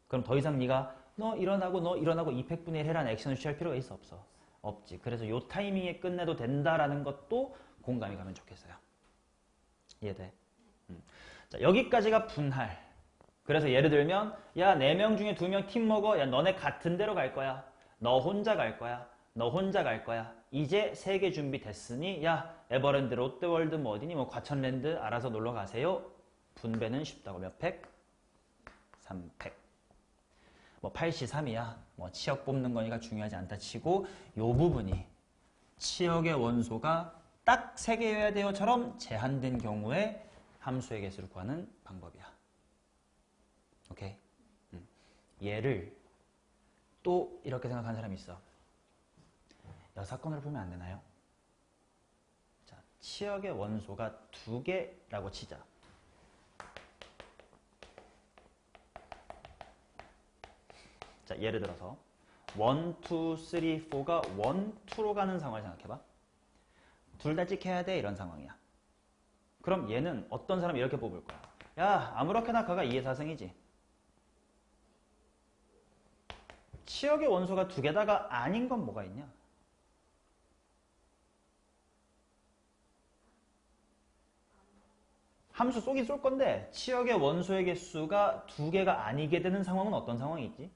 A: 그럼 더 이상 네가 너 일어나고 2 팩분의 1 해라는 액션을 취할 필요가 있어 없어? 없지. 그래서 요 타이밍에 끝내도 된다라는 것도 공감이 가면 좋겠어요. 이해돼? 자, 여기까지가 분할. 그래서 예를 들면 야 4명 중에 2명 팀 먹어. 야 너네 같은 데로 갈 거야. 너 혼자 갈 거야. 너 혼자 갈 거야. 이제 3개 준비됐으니 야 에버랜드 롯데월드 뭐 어디니 뭐 과천랜드 알아서 놀러 가세요. 분배는 쉽다고. 몇 팩? 3팩. 뭐 8시 3이야. 뭐 치역 뽑는 거니까 중요하지 않다 치고 요 부분이 치역의 원소가 딱 3개여야 돼요처럼 제한된 경우에 함수의 개수를 구하는 방법이야. 오케이? 얘를 또 이렇게 생각하는 사람이 있어. 여사건으로 보면 안 되나요? 치역의 원소가 2개라고 치자. 자, 예를 들어서 1, 2, 3, 4가 1, 2로 가는 상황을 생각해봐. 둘 다 찍혀야 돼, 이런 상황이야. 그럼 얘는 어떤 사람이 이렇게 뽑을 거야. 야, 아무렇게나 가가 2의 4승이지. 치역의 원소가 2개다가 아닌 건 뭐가 있냐? 함수 쏘긴 쏠 건데 치역의 원소의 개수가 2개가 아니게 되는 상황은 어떤 상황이 있지?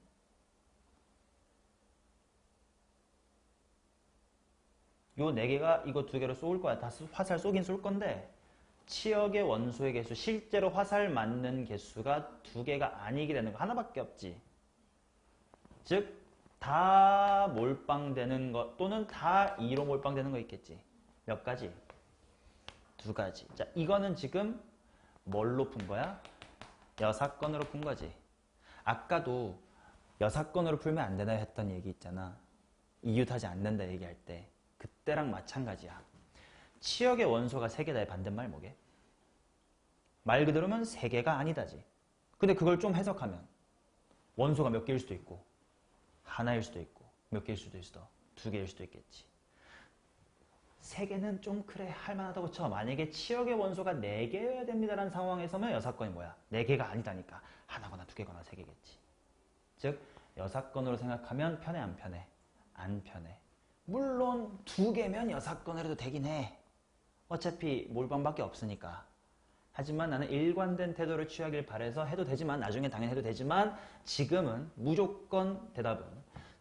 A: 요 4개가 이거 2개로 쏠 거야. 다 화살 쏘긴 쏠 건데 치역의 원소의 개수, 실제로 화살 맞는 개수가 2개가 아니게 되는 거 하나밖에 없지. 즉 다 몰빵되는 것 또는 다 2로 몰빵되는 거 있겠지. 몇 가지? 2가지. 자, 이거는 지금 뭘로 푼 거야? 여사건으로 푼 거지. 아까도 여사건으로 풀면 안 되나 했던 얘기 있잖아. 이웃하지 않는다 얘기할 때. 그때랑 마찬가지야. 치역의 원소가 3개다의 반대말 뭐게? 말 그대로면 3개가 아니다지. 근데 그걸 좀 해석하면 원소가 몇 개일 수도 있고 하나일 수도 있고 몇 개일 수도 있어. 2개일 수도 있겠지. 3개는 좀 그래 할만하다고 쳐. 만약에 치역의 원소가 4개여야 됩니다라는 상황에서면 여사건이 뭐야? 4개가 아니다니까. 하나거나 2개거나 3개겠지. 즉 여사건으로 생각하면 편해 안 편해? 안 편해. 물론 2개면 여사건으로 해도 되긴 해. 어차피 몰빵밖에 없으니까. 하지만 나는 일관된 태도를 취하길 바래서 해도 되지만 나중에 당연히 해도 되지만 지금은 무조건 대답은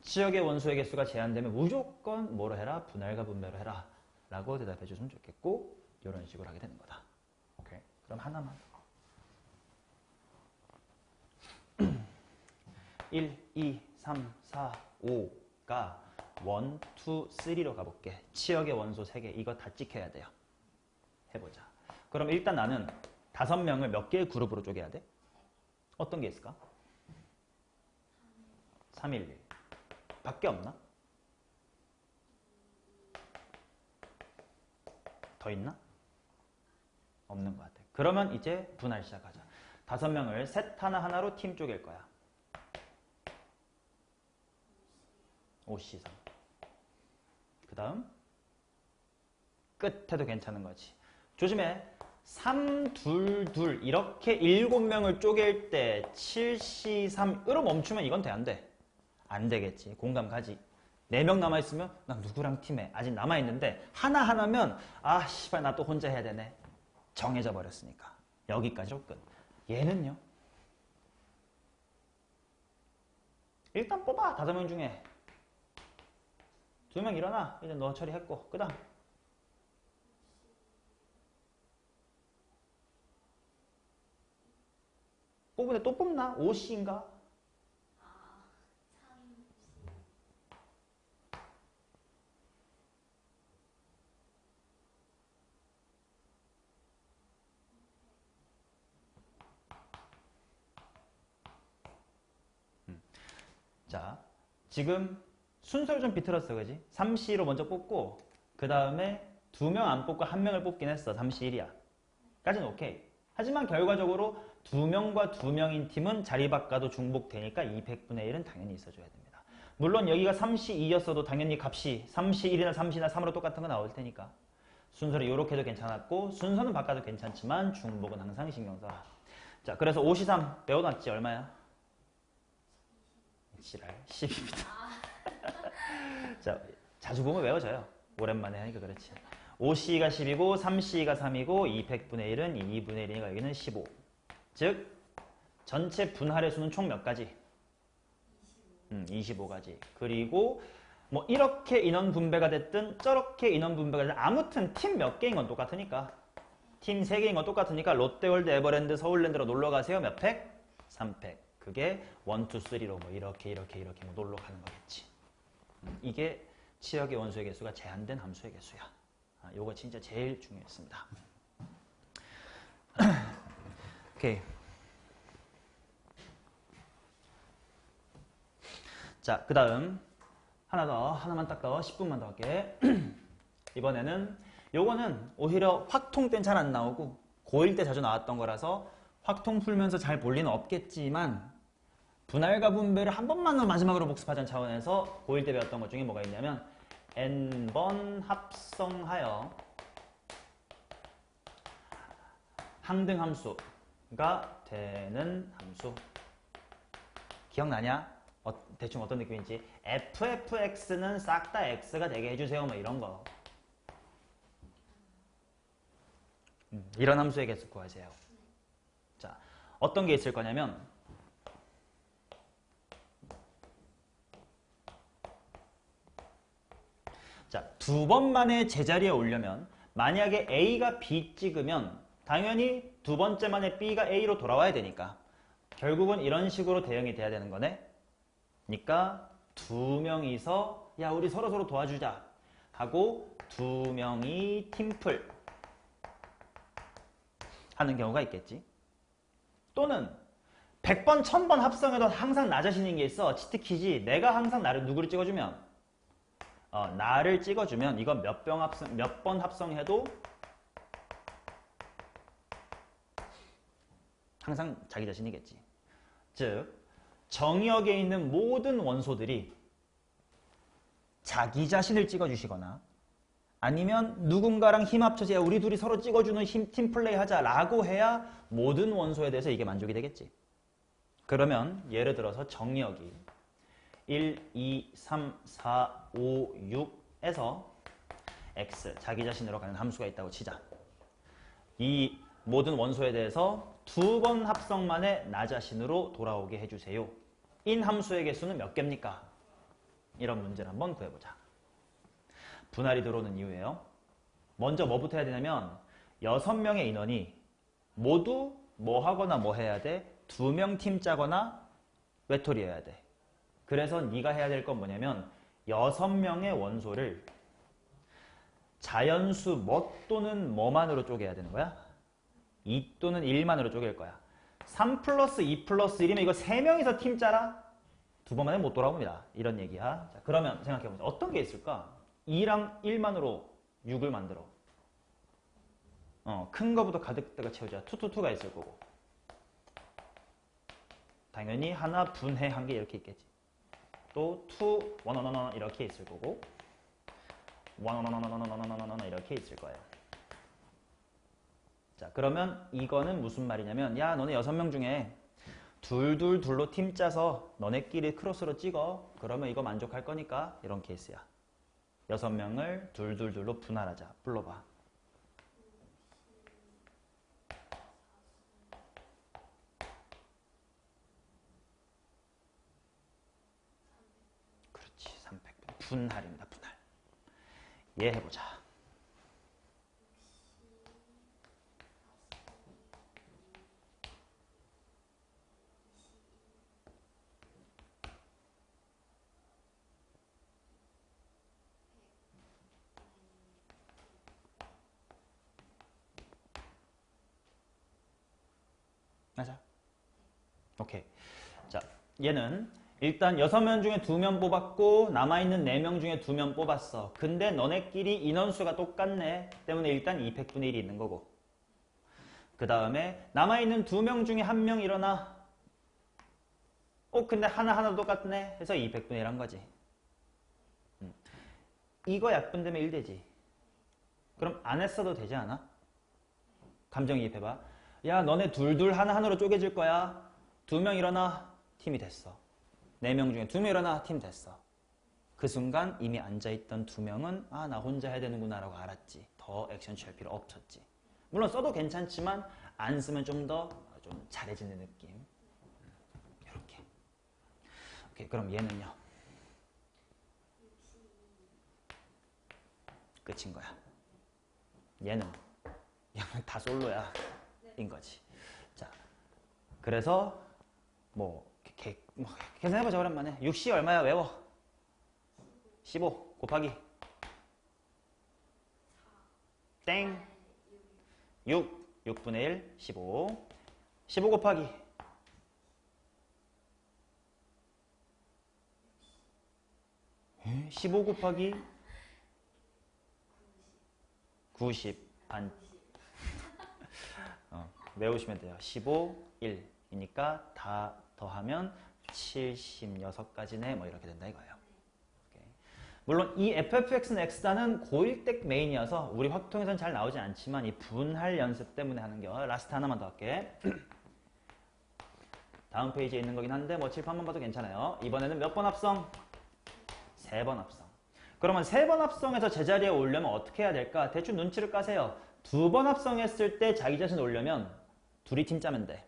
A: 치역의 원소의 개수가 제한되면 무조건 뭐로 해라? 분할과 분배로 해라 라고 대답해 줬으면 좋겠고 이런 식으로 하게 되는 거다. 오케이. 그럼 하나만 1, 2, 3, 4, 5가 1, 2, 3로 가볼게. 치역의 원소 3개 이거 다 찍혀야 돼요. 해보자. 그럼 일단 나는 5명을 몇 개의 그룹으로 쪼개야 돼? 어떤 게 있을까? 311 밖에 없나? 더 있나? 없는 것 같아. 그러면 이제 분할 시작하자. 5명을 셋 하나하나로 팀 쪼갤 거야. 5C3 그 다음 끝에도 괜찮은 거지. 조심해. 3, 2, 2 이렇게 7명을 쪼갤 때 7C3으로 멈추면 이건 돼 안 돼? 안 되겠지. 공감 가지. 4명 남아있으면 나 누구랑 팀해? 아직 남아있는데 하나하나면 아 씨발 나 또 혼자 해야 되네. 정해져 버렸으니까. 여기까지로 끝. 얘는요? 일단 뽑아. 5명 중에 2명 일어나. 이제 너 처리했고 그 다음 뽑은데 또 뽑나? 5C인가? 자, 지금 순서를 좀 비틀었어, 그지? 3C로 먼저 뽑고 그 다음에 2명 안 뽑고 1명을 뽑긴 했어. 3C1이야. 까지는 오케이. 하지만 결과적으로 2명과 2명인 팀은 자리 바꿔도 중복되니까 200분의 1은 당연히 있어줘야 됩니다. 물론 여기가 3C2였어도 당연히 값이 3C1이나 3C나 3으로 똑같은 거 나올 테니까 순서를 이렇게 해도 괜찮았고 순서는 바꿔도 괜찮지만 중복은 항상 신경 써라. 자, 그래서 5C3 배워놨지? 얼마야? 지랄 10입니다. 자, 자주 보면 외워져요. 오랜만에 하니까 그렇지. 5C가 10이고 3C가 3이고 200분의 1은 2분의 1이니까 여기는 15. 즉 전체 분할의 수는 총 몇 가지? 25가지. 그리고 뭐 이렇게 인원 분배가 됐든 저렇게 인원 분배가 됐든 아무튼 팀 몇 개인 건 똑같으니까 팀 3개인 건 똑같으니까 롯데월드, 에버랜드, 서울랜드로 놀러 가세요. 몇 팩? 3팩. 그게 1, 2, 3로 뭐 이렇게 뭐 놀러 가는 거겠지. 이게 치역의 원소의 개수가 제한된 함수의 개수야. 요거 진짜 제일 중요했습니다. 오케이. 자, 그 다음 하나만 딱 더 10분만 더 할게. 이번에는 요거는 오히려 확통 땐 잘 안 나오고 고1 때 자주 나왔던 거라서 확통 풀면서 잘 볼 리는 없겠지만 분할과 분배를 한 번만 마지막으로 복습하자는 차원에서 고1 때 배웠던 것 중에 뭐가 있냐면 n번 합성하여 항등함수가 되는 함수. 기억나냐? 대충 어떤 느낌인지. fx는 싹 다 x가 되게 해주세요. 뭐 이런 거. 이런 함수의 개수 구하세요. 자, 어떤 게 있을 거냐면 자, 두 번 만에 제자리에 오려면 만약에 A가 B 찍으면 당연히 두 번째 만에 B가 A로 돌아와야 되니까 결국은 이런 식으로 대응이 돼야 되는 거네. 그러니까 두 명이서 야 우리 서로 도와주자 하고 두 명이 팀플 하는 경우가 있겠지. 또는 100번, 1000번 합성해도 항상 나 자신인 게 있어. 치트키지. 내가 항상 누구를 찍어주면 나를 찍어주면 이건 몇 번 합성해도 항상 자기 자신이겠지. 즉 정의역에 있는 모든 원소들이 자기 자신을 찍어주시거나 아니면 누군가랑 힘 합쳐서 우리 둘이 서로 찍어주는 팀플레이 하자라고 해야 모든 원소에 대해서 이게 만족이 되겠지. 그러면 예를 들어서 정의역이 1, 2, 3, 4, 5, 6에서 x, 자기 자신으로 가는 함수가 있다고 치자. 이 모든 원소에 대해서 두 번 합성 만에 나 자신으로 돌아오게 해주세요. 인 함수의 개수는 몇 개입니까? 이런 문제를 한번 구해보자. 분할이 들어오는 이유예요. 먼저 뭐부터 해야 되냐면 6명의 인원이 모두 뭐 하거나 뭐 해야 돼? 2명 팀 짜거나 외톨이여야 돼. 그래서 네가 해야 될 건 뭐냐면 6명의 원소를 자연수 뭐 또는 뭐만으로 쪼개야 되는 거야? 2 또는 1만으로 쪼갤 거야. 3 플러스 2 플러스 1이면 이거 3명이서 팀 짜라? 두 번 만에 못 돌아옵니다. 이런 얘기야. 자, 그러면 생각해보자. 어떤 게 있을까? 2랑 1만으로 6을 만들어. 큰 거부터 가득가득 채우자. 2가 있을 거고. 당연히 하나 분해한 게 이렇게 있겠지. 또 2, 1, 이렇게 있을 거고 1, 1, 이렇게 있을 거예요. 자, 그러면 이거는 무슨 말이냐면 야 너네 6명 중에 둘로 팀 짜서 너네끼리 크로스로 찍어. 그러면 이거 만족할 거니까 이런 케이스야. 6명을 둘로 분할하자. 불러봐. 그렇지. 300분. 분할입니다. 분할. 얘 해보자. 맞아. 오케이. 자, 얘는 일단 6명 중에 2명 뽑았고 남아있는 4명 중에 2명 뽑았어. 근데 너네끼리 인원수가 똑같네. 때문에 일단 200분의 1이 있는 거고. 그 다음에 남아있는 2명 중에 1명 일어나. 근데 하나 똑같네. 해서 200분의 1 한 거지. 이거 약분되면 1 되지. 그럼 안 했어도 되지 않아? 감정이입해봐. 야 너네 둘 하나로 쪼개질 거야. 2명 일어나. 팀이 됐어. 4명 중에 2명 일어나. 팀 됐어. 그 순간 이미 앉아있던 2명은 아 나 혼자 해야 되는구나 라고 알았지. 더 액션 취할 필요 없었지. 물론 써도 괜찮지만 안 쓰면 좀 더 좀 잘해지는 느낌. 이렇게. 오케이, 그럼 얘는요. 끝인 거야. 얘는 다 솔로야. 인 거지. 자, 그래서 계산해보자. 오랜만에 6시 얼마야? 외워. 15 곱하기 땡 6분의 1 15 곱하기 15 곱하기 90, 반. 외우시면 돼요. 15, 1이니까 다 더하면 76까지네. 뭐 이렇게 된다 이거예요. 오케이. 물론 이 FFX는 X단은 고일덱 메인이어서 우리 확통에서는 잘 나오지 않지만 이 분할 연습 때문에 하는 겨. 라스트 하나만 더 할게. 다음 페이지에 있는 거긴 한데 뭐 칠판만 봐도 괜찮아요. 이번에는 몇 번 합성? 3번 합성. 그러면 3번 합성해서 제자리에 오려면 어떻게 해야 될까? 대충 눈치를 까세요. 2번 합성했을 때 자기 자신 오려면 둘이 팀 짜면 돼.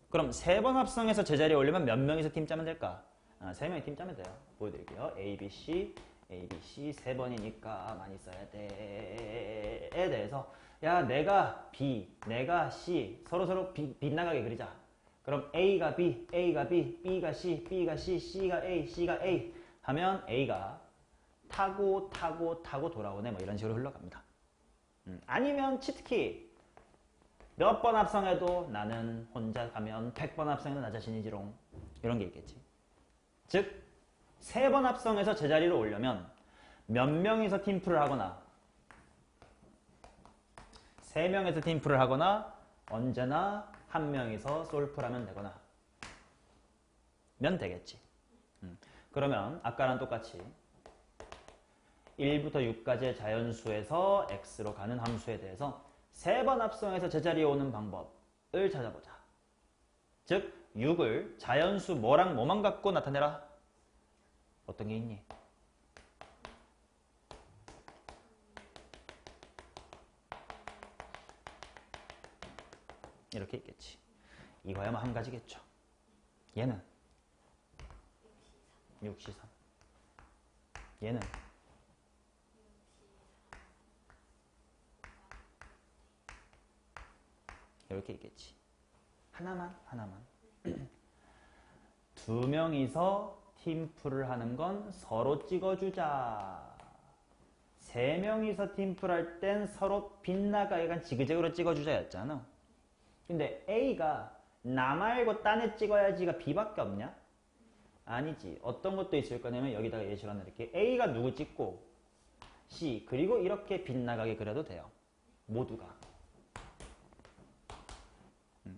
A: 그럼 3번 합성해서 제자리에 오려면 몇 명이서 팀 짜면 될까? 3명이 팀 짜면 돼요. 보여드릴게요. A, B, C, A, B, C 3번이니까 많이 써야 돼에 대해서 야 내가 B, 내가 C 서로 빗나가게 그리자. 그럼 A가 B, A가 B, B가 C, B가 C, C가 A, C가 A 하면 A가 타고 돌아오네. 뭐 이런 식으로 흘러갑니다. 아니면 치트키 몇 번 합성해도 나는 혼자 가면 100번 합성해도 나 자신이지롱. 이런 게 있겠지. 즉 3번 합성해서 제자리로 오려면 몇 명이서 팀플을 하거나 3명에서 팀플을 하거나 언제나 1명이서 솔플 하면 되거나 면 되겠지. 그러면 아까랑 똑같이 1부터 6까지의 자연수에서 x로 가는 함수에 대해서 3번 합성해서 제자리에 오는 방법을 찾아보자. 즉 6을 자연수 뭐랑 뭐만 갖고 나타내라. 어떤 게 있니? 이렇게 있겠지. 이거야만 한 가지겠죠. 얘는 6C3. 얘는 이렇게 있겠지. 하나만. 2명이서 팀플을 하는 건 서로 찍어주자. 3명이서 팀플 할 땐 서로 빗나가게 약간 지그재그로 찍어주자 였잖아. 근데 A가 나 말고 딴 애 찍어야지가 B밖에 없냐? 아니지. 어떤 것도 있을 거냐면 여기다가 예시로 하나 이렇게 A가 누구 찍고 C 그리고 이렇게 빗나가게 그려도 돼요. 모두가.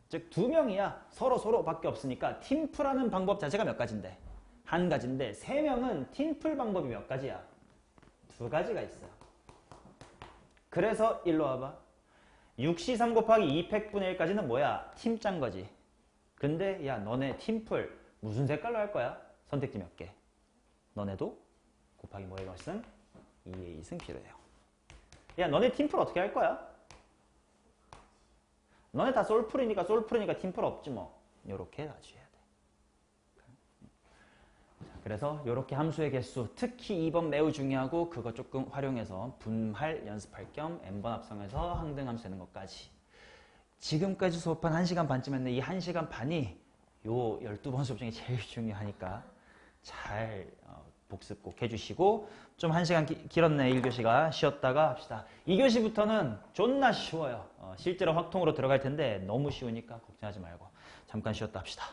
A: 즉 2명이야. 서로 밖에 없으니까 팀플하는 방법 자체가 몇 가지인데? 한 가지인데 3명은 팀플 방법이 몇 가지야? 2가지가 있어. 그래서 일로 와봐. 6C3 곱하기 2팩분의 1까지는 뭐야? 팀 짠 거지. 근데 야 너네 팀플 무슨 색깔로 할 거야? 선택지 몇 개? 너네도 곱하기 뭐의 것은? 2의 2승 필요해요. 야 너네 팀플 어떻게 할 거야? 너네 다 솔풀이니까 팀플 없지 뭐. 요렇게 아주 해야 돼. 자, 그래서 요렇게 함수의 개수, 특히 2번 매우 중요하고 그거 조금 활용해서 분할 연습할 겸 n번 합성해서 항등함수 되는 것까지. 지금까지 수업한 1시간 반쯤 했는데 이 1시간 반이 요 12번 수업 중에 제일 중요하니까 잘 복습 꼭 해주시고 좀 1시간 길었네 1교시가. 쉬었다가 합시다. 2교시부터는 존나 쉬워요. 실제로 확통으로 들어갈 텐데 너무 쉬우니까 걱정하지 말고 잠깐 쉬었다 합시다.